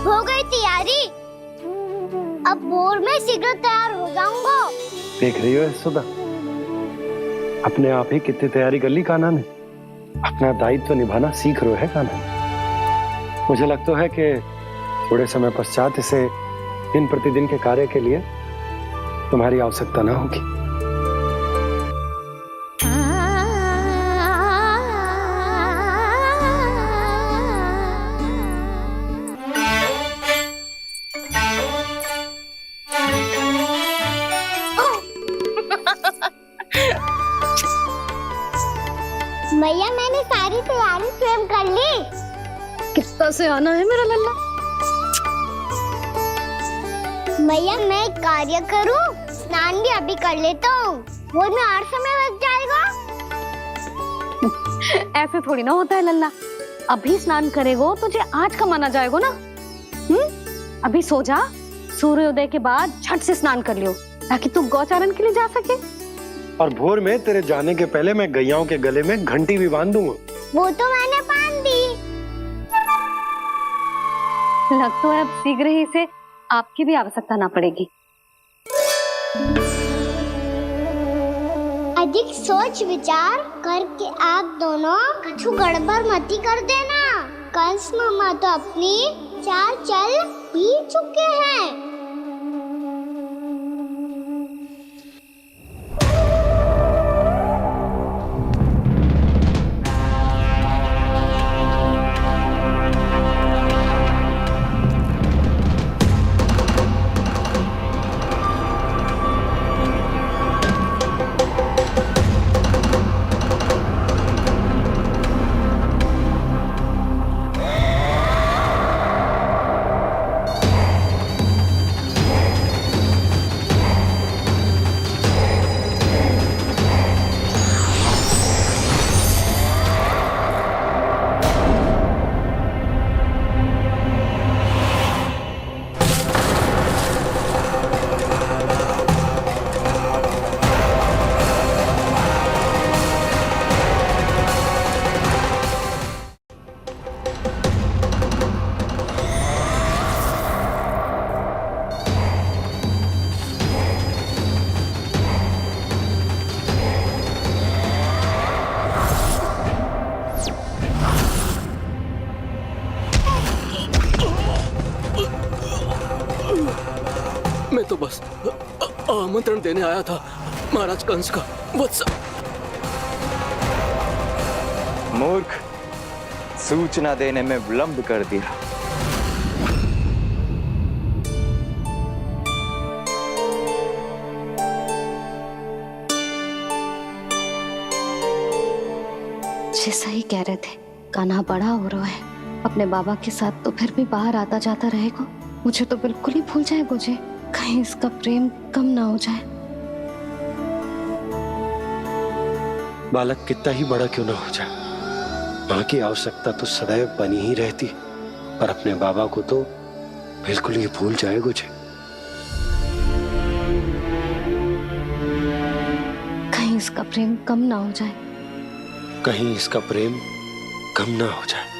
हो गई तैयारी, अब भोर में शीघ्र तैयार हो जाऊंगा। देख रही हो सुधा, अपने आप ही कितनी तैयारी कर ली कान्हा ने। अपना दायित्व निभाना सीख रहे है कान्हा। मुझे लगता है कि थोड़े समय पश्चात इसे दिन प्रतिदिन के कार्य के लिए तुम्हारी आवश्यकता ना होगी। मैया मैंने सारी तैयारी स्वयं कर ली। कितना से आना है मेरा लल्ला? मैया मैं एक कार्य करूं, स्नान भी अभी कर लेता हूँ, वो में और समय लग जाएगा। ऐसे थोड़ी ना होता है लल्ला, अभी स्नान करेगो तुझे आज का माना जाएगो ना। अभी सो जा, सूर्योदय के बाद झट से स्नान कर लियो ताकि तू गौचारण के लिए जा सके। और भोर में तेरे जाने के पहले मैं गैयाओं के गले में घंटी भी बांध दूंगा। वो तो मैंने बांध दी। लग तो है अब शीघ्र ही से आपकी भी आवश्यकता ना पड़ेगी। अधिक सोच विचार करके आप दोनों कछु गड़बड़ मती कर देना। कंस मामा तो अपनी चाल चल भी चुके हैं। मैं तो बस आमंत्रण देने आया था महाराज कंस का वत्स। मूर्ख, सूचना देने में विलंब कर दिया। जैसा ही कह रहे थे, कान्हा बड़ा हो रहा है, अपने बाबा के साथ तो फिर भी बाहर आता जाता रहेगा। मुझे तो बिल्कुल ही भूल जाए मुझे, कहीं इसका प्रेम कम ना हो जाए। बालक कितना ही बड़ा क्यों ना हो जाए, माँ की आवश्यकता तो सदैव बनी ही रहती, पर अपने बाबा को तो बिल्कुल ही भूल जाए मुझे। कहीं इसका प्रेम कम ना हो जाए, कहीं इसका प्रेम कम ना हो जाए।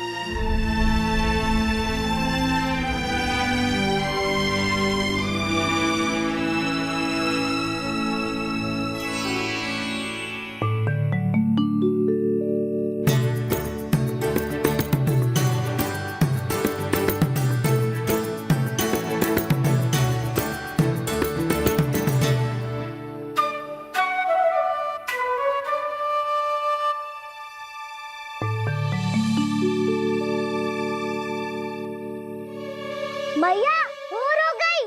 भैया भोर हो गई,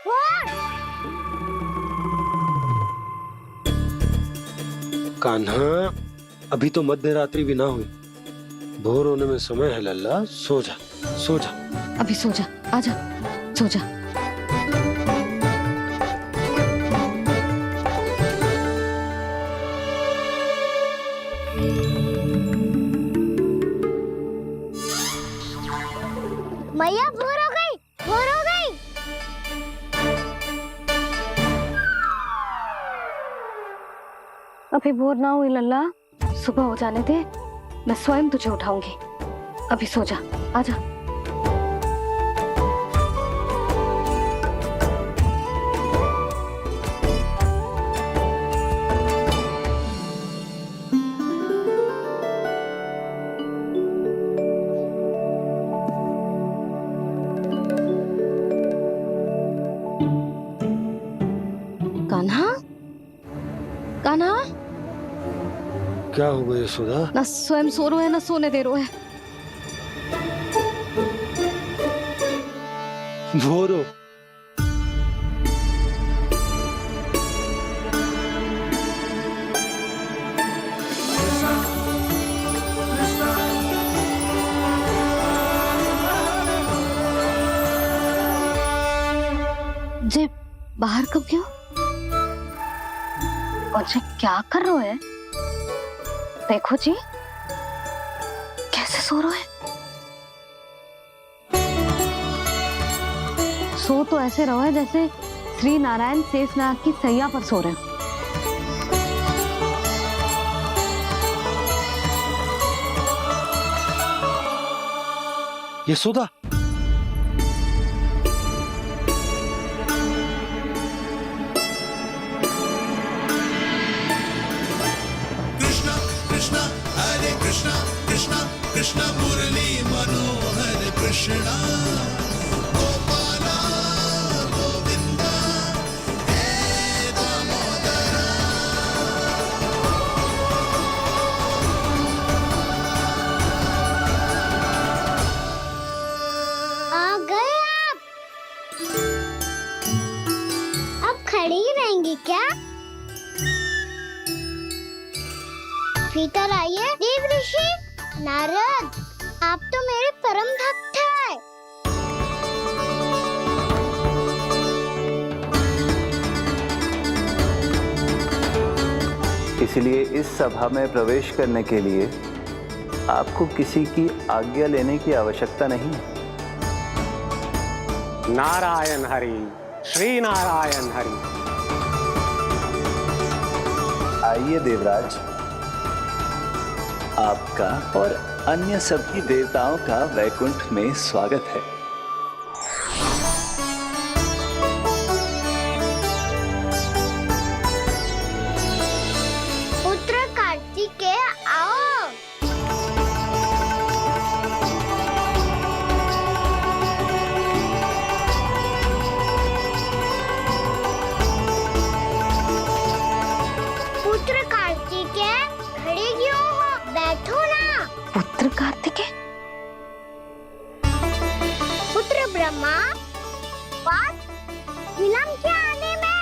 भोर। कान्हा, अभी तो मध्य रात्रि भी ना हुई, भोर होने में समय है लल्ला। सो जा, सो जा। अभी सो जा, आजा, सो जा। मैया भोर हो गई, भोर हो गई। अभी भोर ना हुई लल्ला, सुबह हो जाने दे, मैं स्वयं तुझे उठाऊंगी। अभी सो जा, आजा। कान्हा, कान्हा, क्या हो गया यशोदा? ना स्वयं सो रो है ना सोने दे रो है। भोर हो। जे बाहर कब क्यों? और जे क्या कर रहे है? देखो जी, कैसे सो रहे है। सो तो ऐसे रहो है जैसे श्री नारायण शेषनाग की सैया पर सो रहे हो। यशोदा, कृष्णा कृष्णा हरे कृष्णा कृष्णा कृष्णा मुरली मनोहर कृष्णा गोपाला गोविंदा हे दामोदरा। आ गए आप। अब खड़ी ही रहेंगी क्या? भीतर आइए। देव ऋषि नारद, आप तो मेरे परम भक्त हैं। इसलिए इस सभा में प्रवेश करने के लिए आपको किसी की आज्ञा लेने की आवश्यकता नहीं है। नारायण हरि, श्री नारायण हरि। आइए देवराज, आपका और अन्य सभी देवताओं का वैकुंठ में स्वागत है। पुत्र कार्तिकेय आओ। पुत्र कार्तिकेय खड़े क्यों हो? बैठो ना। पुत्र कार्तिकेय? पुत्र ब्रह्मा, बात विलंब क्या आने में?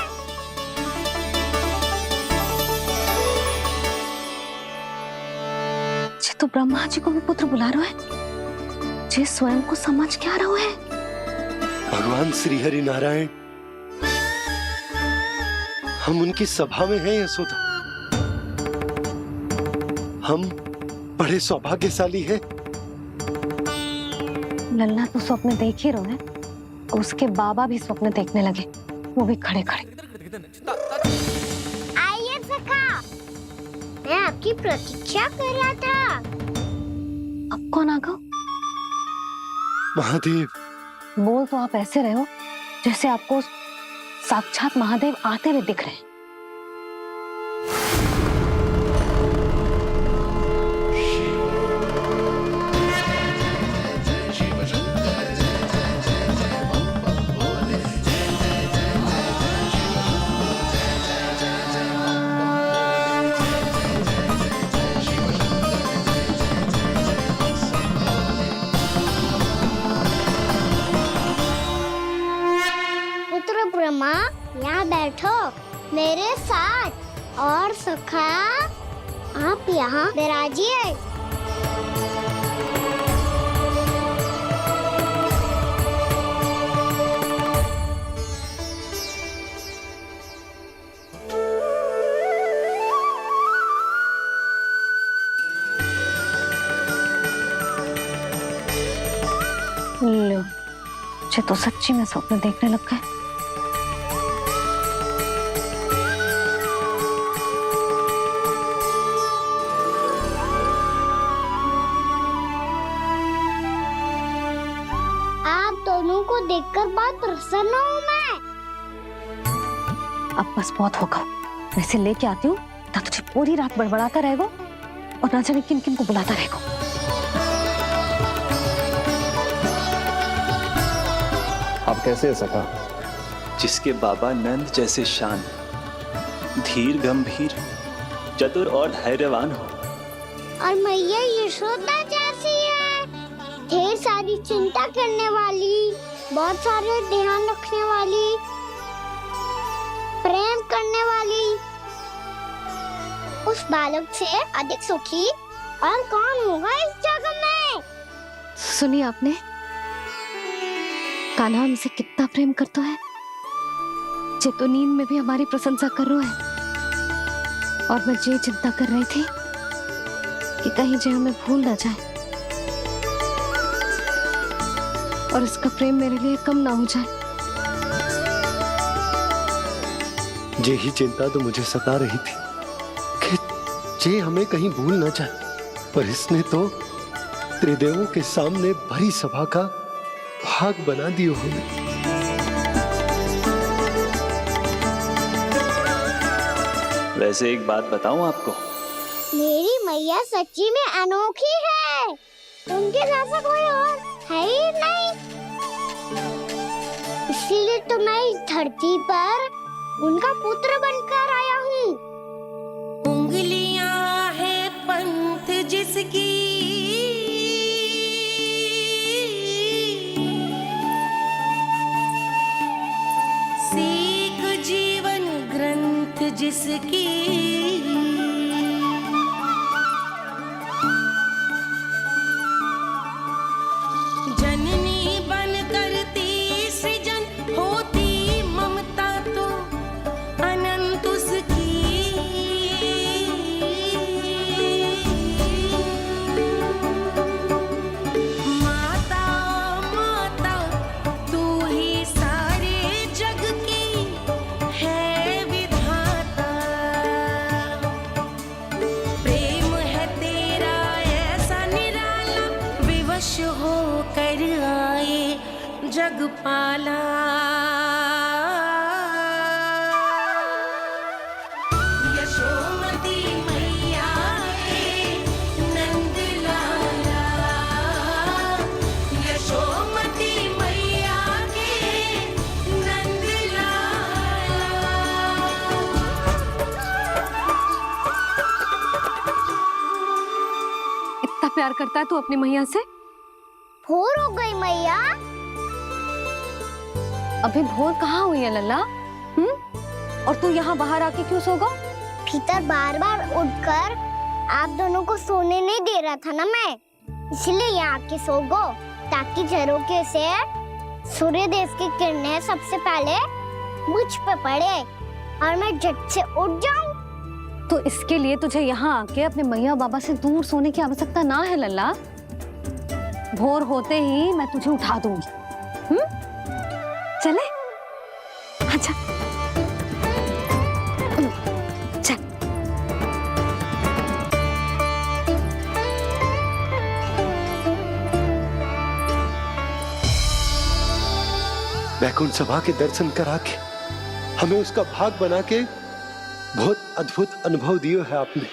जे तो ब्रह्मा जी को भी पुत्र बुला रहे है, जे स्वयं को समझ क्या रहे है। भगवान श्री हरि नारायण, हम उनकी सभा में हैं यशोदा। हम बड़े सौभाग्यशाली हैं। लल्ला तो स्वप्न देख ही रहे हैं, उसके बाबा भी स्वप्न देखने लगे, वो भी खड़े खड़े। आइए सखा, मैं आपकी प्रतीक्षा कर रहा था। अब कौन आ गया? महादेव। बोल तो आप ऐसे रहे हो जैसे आपको साक्षात महादेव आते हुए दिख रहे हैं। पुत्र ब्रह्मा, यहाँ बैठो मेरे साथ। और सखा, आप यहाँ विराजिए। लो, मुझे तो सच्ची में स्वप्न देखने लग गए। आप दोनों को देखकर बहुत प्रसन्न हूँ मैं। अब बस बहुत होगा, वैसे लेके आती हूँ तो तुझे पूरी रात बड़बड़ाता रहेगा और ना जाने किन किन को बुलाता रहेगा। आप कैसे है सखा? जिसके बाबा नंद जैसे शान, धीर गंभीर, चतुर और धैर्यवान हो, और मैया यशोदा जैसी है, ढेर सारी चिंता करने वाली, बहुत सारे ध्यान रखने वाली, प्रेम करने वाली। उस बालक से अधिक सुखी और कौन होगा इस जगत में? सुनिए आपने, कान्हा हमसे कितना प्रेम करता है, जे तो नींद में भी हमारी प्रशंसा कर रहा है। और मैं ये चिंता कर रही थी कि कहीं जे हमें भूल ना जाए और इसका प्रेम मेरे लिए कम ना हो जाए। यही चिंता तो मुझे सता रही थी कि जे हमें कहीं भूल ना जाए, पर इसने तो त्रिदेवों के सामने भरी सभा का भाग बना दियो हमें। वैसे एक बात बताऊं आपको, मेरी मैया सच्ची में अनोखी है। उनके जैसा कोई और है ही नहीं। इसलिए तो मैं इस धरती पर उनका पुत्र बनकर आया हूँ। उंगलियां है पंथ जिसकी, सीख जीवन ग्रंथ जिसकी, जननी बन करती सृजन होती ममता तो अनंत उसकी। माता माता तू ही सारे जग की है विधाता। प्रेम है तेरा ऐसा निराला, विवश हो कर आए जग पाला। यशोमती मैया के नंद लाला, यशोमती मैया के नंद लाला। इतना प्यार करता है तू अपनी मैया से? भोर हो गई मैया। अभी भोर कहाँ हुई है लल्ला? और तू यहाँ बाहर आके क्यों सो गया? भीतर बार बार उठकर आप दोनों को सोने नहीं दे रहा था ना मैं, इसलिए यहाँ आके सो गो, ताकि झरोखे से सूर्य देव की किरणें सबसे पहले मुझ पे पड़े और मैं झट से उठ जाऊं। तो इसके लिए तुझे यहाँ आके अपने मैया बाबा से दूर सोने की आवश्यकता ना है लल्ला। भोर होते ही मैं तुझे उठा दूंगी। चले? अच्छा चल। वैकुंठ सभा के दर्शन करा के हमें उसका भाग बना के बहुत अद्भुत अनुभव दियो है आपने।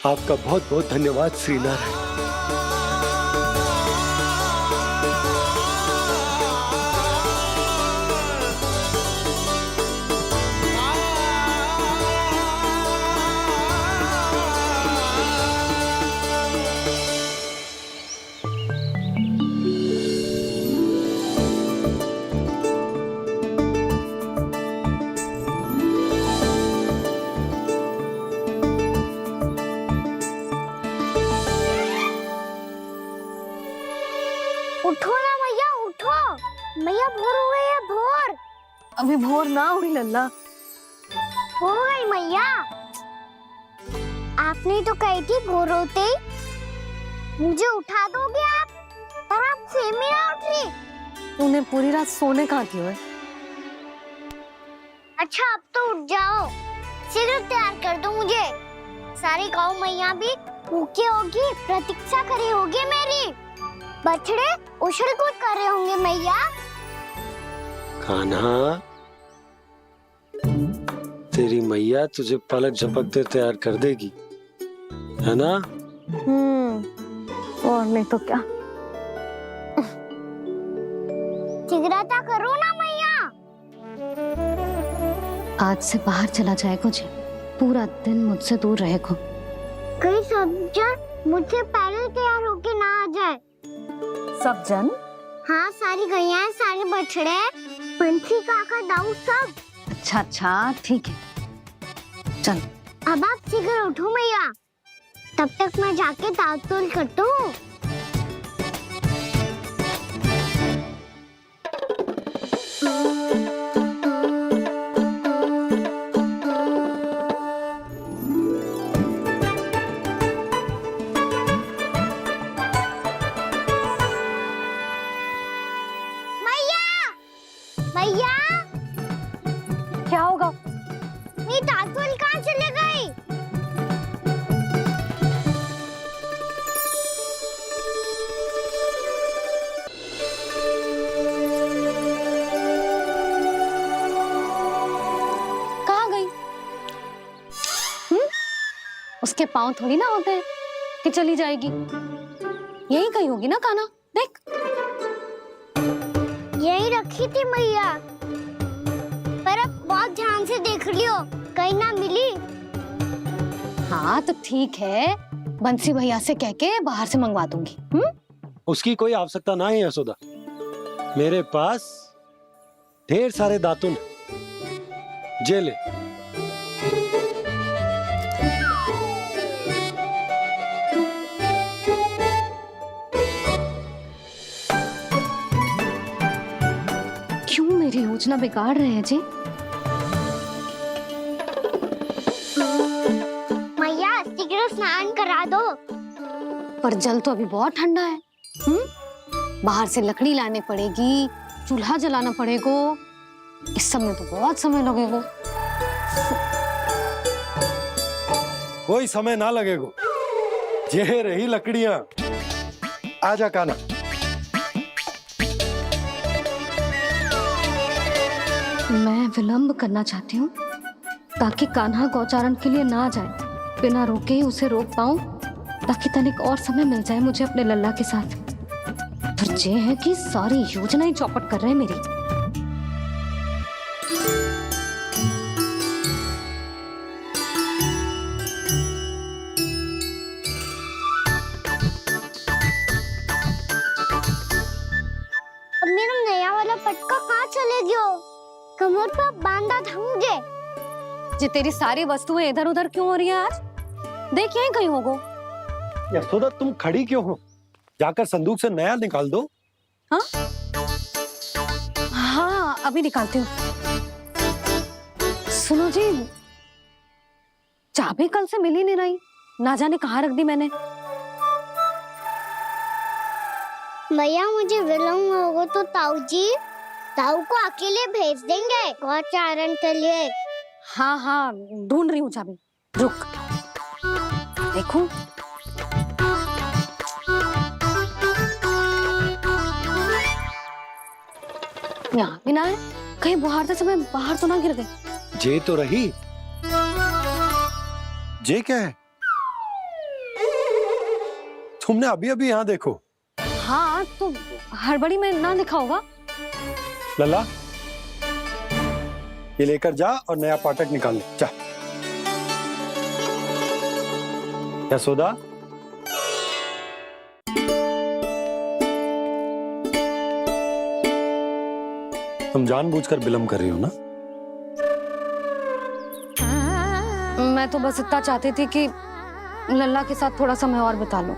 आपका बहुत बहुत धन्यवाद श्री नारायण। उठो ना मैया, उठो। मैया भोर हो गई है, भोर। अभी भोर ना हुई लल्ला। हो गई मैया। आपने तो कही थी भोर होते ही मुझे उठा दोगे आप, पर आप सेम ही ना उठी। तूने पूरी रात सोने कहाँ की है? अच्छा अब तो उठ जाओ, शीघ्र तैयार कर दो मुझे। सारी गाँव मैया भी भूखी होगी, प्रतीक्षा करी होगी मेरी। बछड़े उछल कूद कर रहे होंगे मैया। कान्हा, तेरी मैया तुझे पलक झपकते तैयार कर देगी, है ना? और नहीं तो क्या। शीघ्रता करो ना मैया। आज से बाहर चला जाएगा जी, पूरा दिन मुझसे दूर रहेगा। कहीं सब जन मुझसे पहले तैयार होके ना आ जाए। सब जन? हाँ, सारी गैया, सारे बछड़े, पंछी, काका, दाऊ सब। अच्छा अच्छा ठीक है, चल। अब आप शीघ्र उठो मैया, तब तक मैं जाके ताल-तोल करता हूँ। मैया, क्या होगा? इसके पाँव थोड़ी ना होते हैं कि चली जाएगी। यही कहीं होगी ना कान्हा, देख। यही रखी थी मैया, पर अब बहुत ध्यान से देख लियो, कहीं ना मिली। हाँ तो ठीक है, बंसी भैया से कह के बाहर से मंगवा दूंगी। उसकी कोई आवश्यकता ना है यशोदा, मेरे पास ढेर सारे दातुन जे ले। क्यों मेरी योजना बिगाड़ रहे हैं जी? मैया शीघ्र स्नान करा दो। पर जल तो अभी बहुत ठंडा है। बाहर से लकड़ी लानी पड़ेगी, चूल्हा जलाना पड़ेगा, इस सब में तो बहुत समय लगेगा। कोई समय ना लगेगा, ये रही लकड़ियां। आजा कान्हा। मैं विलंब करना चाहती हूँ ताकि कान्हा गौचारण के लिए ना जाए, बिना रोके ही उसे रोक पाऊं, ताकि तनिक और समय मिल जाए मुझे अपने लल्ला के साथ। पर ये है कि सारी योजना ही चौपट कर रहे हैं मेरी। अब मेरा नया वाला पटका कहाँ चले गयो? कमर पर बांधा था मुझे। ये तेरी सारी वस्तुएं इधर उधर क्यों हो रही है आज? देख यहीं कहीं होगो। यशोदा तुम खड़ी क्यों हो? जाकर संदूक से नया निकाल दो। हाँ हाँ अभी निकालती हूँ। सुनो जी, चाबी कल से मिल ही नहीं रही, ना जाने कहाँ रख दी मैंने। भैया मुझे विलम्ब होगा तो ताऊ को अकेले भेज देंगे गौचारण के लिए। हाँ हाँ ढूंढ रही हूँ चाबी, रुक। देखो यहाँ भी ना है, कहीं बुहारते समय बाहर तो ना गिर गए। जे तो रही। जे क्या है? तुमने अभी अभी यहाँ देखो। हाँ तो हड़बड़ी में ना लिखा होगा। लल्ला ये लेकर जा और नया पाठक निकाल ले जा। यशोदा तुम जानबूझकर विलंब कर रही हो ना? मैं तो बस इतना चाहती थी कि लल्ला के साथ थोड़ा समय और बिता लूं।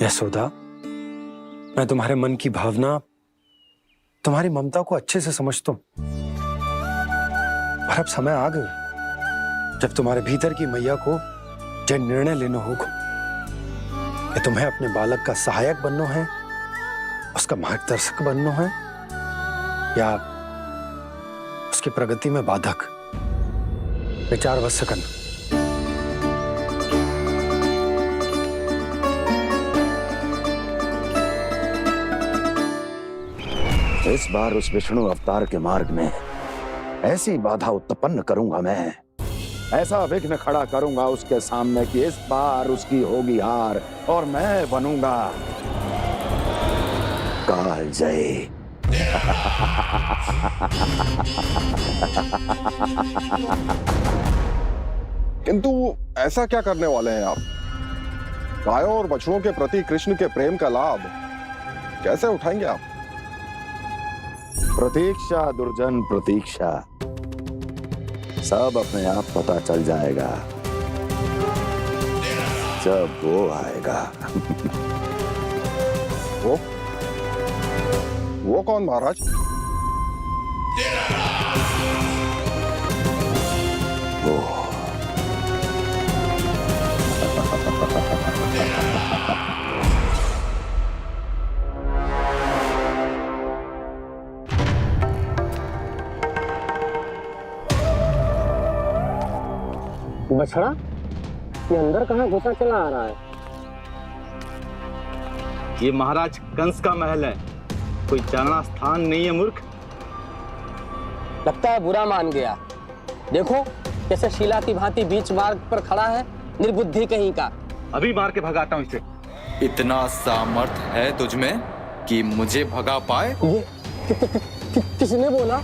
यशोदा मैं तुम्हारे मन की भावना, तुम्हारी ममता को अच्छे से समझता हूं, पर अब समय आ गया जब तुम्हारे भीतर की मैया को यह निर्णय लेना होगा कि तुम्हें अपने बालक का सहायक बनना है, उसका मार्गदर्शक बनना है, या उसकी प्रगति में बाधक। विचार अवश्य करना। इस बार उस विष्णु अवतार के मार्ग में ऐसी बाधा उत्पन्न करूंगा मैं, ऐसा विघ्न खड़ा करूंगा उसके सामने कि इस बार उसकी होगी हार और मैं बनूंगा कालजयी। किंतु ऐसा क्या करने वाले हैं आप? गायों और बछड़ों के प्रति कृष्ण के प्रेम का लाभ कैसे उठाएंगे आप? प्रतीक्षा दुर्जन प्रतीक्षा, सब अपने आप पता चल जाएगा जब वो आएगा। वो कौन महाराज? वो बछड़ा ये अंदर कहाँ घुसा चला आ रहा है? ये महाराज कंस का महल है, कोई चारणा स्थान नहीं है मूर्ख। लगता है बुरा मान गया। देखो कैसे शीला की भांति बीच मार्ग पर खड़ा है निर्बुद्धि कहीं का। अभी मार के भगाता हूँ इसे। इतना सामर्थ है तुझमें कि मुझे भगा पाए? ये किसने बोला?